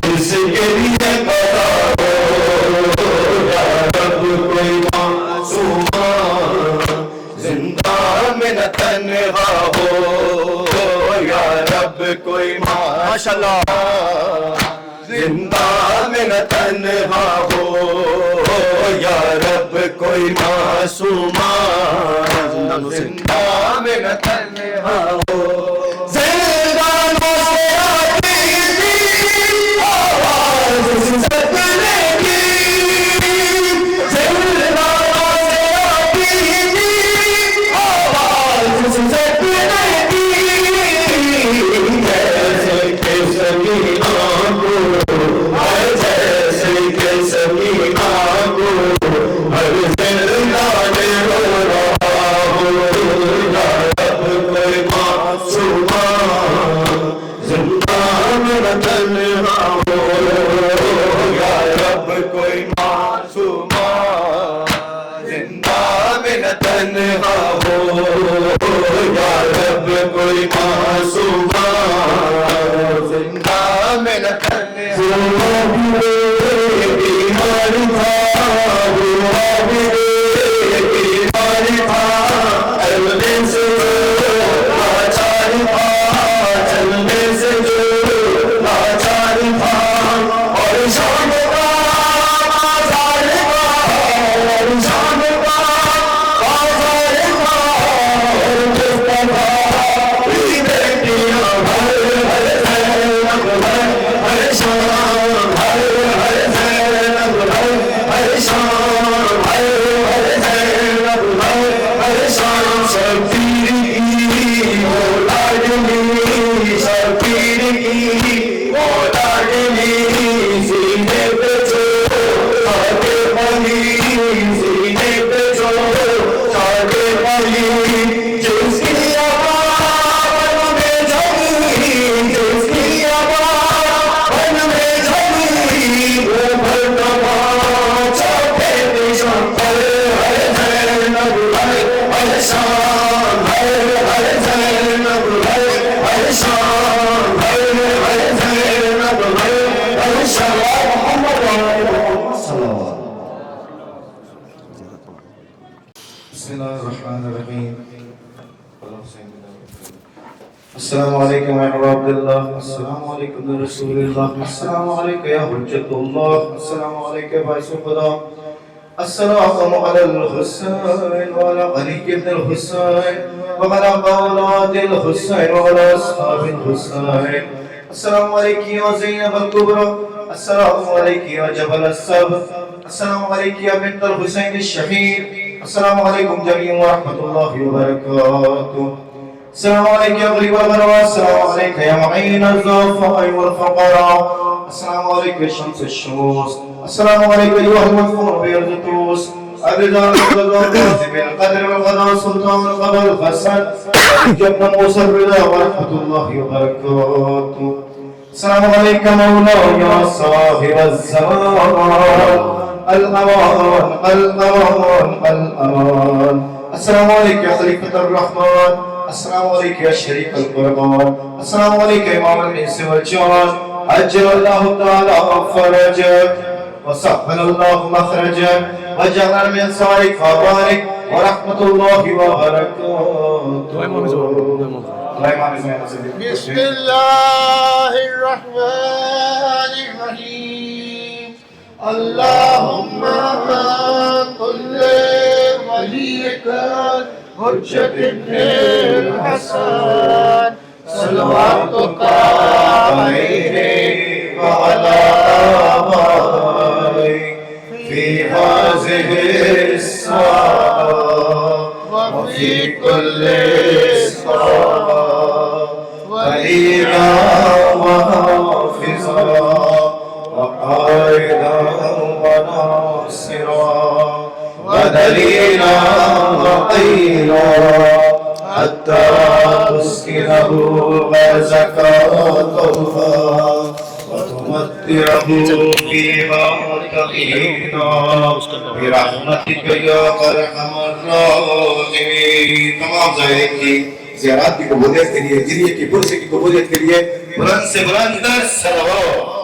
جس کے لیے پتا ہو یا رب کوئی معصومہ زندہ میں نہ تنہا ہو یا رب کوئی ماشاءاللہ زندہ میں نہ تنہا ہو یا رب کوئی معصومہ زندہ میں نہ تنہا ہو زندانوں سے آتی تھی آواز سکنے کی زندانوں سے آتی تھی آواز سکنے کی جیسے کہ سکینہ کو جیسے کہ سکینہ کو ہر زندہ نے رو رہا ہو یا رب کوئی معصومہ زندہ میرا تنہا ہو یا رب کوئی معصومہ زندہ میرا تنہا ہو یا رب کوئی معصومہ زندہ میرا تنہا بیمار تھا بیمار تھا چلنے سے لاچار تھا چلنے سے لاچار تھا اور شام کا بازار تھا اور شام کا بازار تھا اور جس طرح بیٹیاں ہر شام ہر شام ہر شام شبیر کی وہ لاڈلی شبیر کی وہ لاڈلی سینے پہ جو ساگے پلی سینے پہ جو ساگے پلی جس کی آواز میں جھلی جس کی آواز میں جھلی وہ بھرکما چوکے نشان پر ہر شام ہر زینب ہر شام ہر زینب ہر شام محمد صلی اللہ بسم اللہ الرحمن الرحیم السلام علیکم ورحمۃ اللہ السلام علیکم رسول اللہ السلام علیکم یا حجت اللہ السلام علیکم باعث خدا السلام علی الحسین وعلی علی بن الحسین وعلی اولاد الحسین وعلی اصحاب الحسین السلام علیکم یا زینب الکبری السلام علیکم یا جبل الصبر السلام علیکم یا بنت الحسین الشہید السلام علیکم جمیعا ورحمۃ اللہ وبرکاتہ السلام علیکم یا غریب الغرباء السلام علیکم یا معین الضعفاء والفقراء السلام علیکم شمس الشموس السلام علیکم ایھا المدفون بیرزتوس الرضا والقدر بالقدر والقضاء سلطان قبل فسد جبنا موسى الرضا ورحمة الله وبركاته السلام عليك مولاي يا صاحب الزمان الأمان الأمان الأمان السلام علیکم یا خلیفۃ الرحمن، السلام علیکم یا شریک القربان، السلام علیکم امام الانس والجان، عجل اللہ تعالی فرجک وسهل اللہ مخرجک وجعل من سائق فبارک ورحمۃ اللہ وبرکاتہ. بسم الله الرحمن الرحيم. اللهم كل وليك حجة ابن الحسن صلواتك عليه وعلى آبائه في هذه الساعة وفي كل ساعة وليا وحافظا وقائدا وناصرا ودليلا وقيلا حتى تسكنه غزك طوفا وتمتعه فيها تقينا برحمتك يا ارحم الراحمين. تمام زائرین کی زیارات کی قبولیت کے لیے، جریے کی برس کی قبولیت کے لیے بلند سے بلند صلوات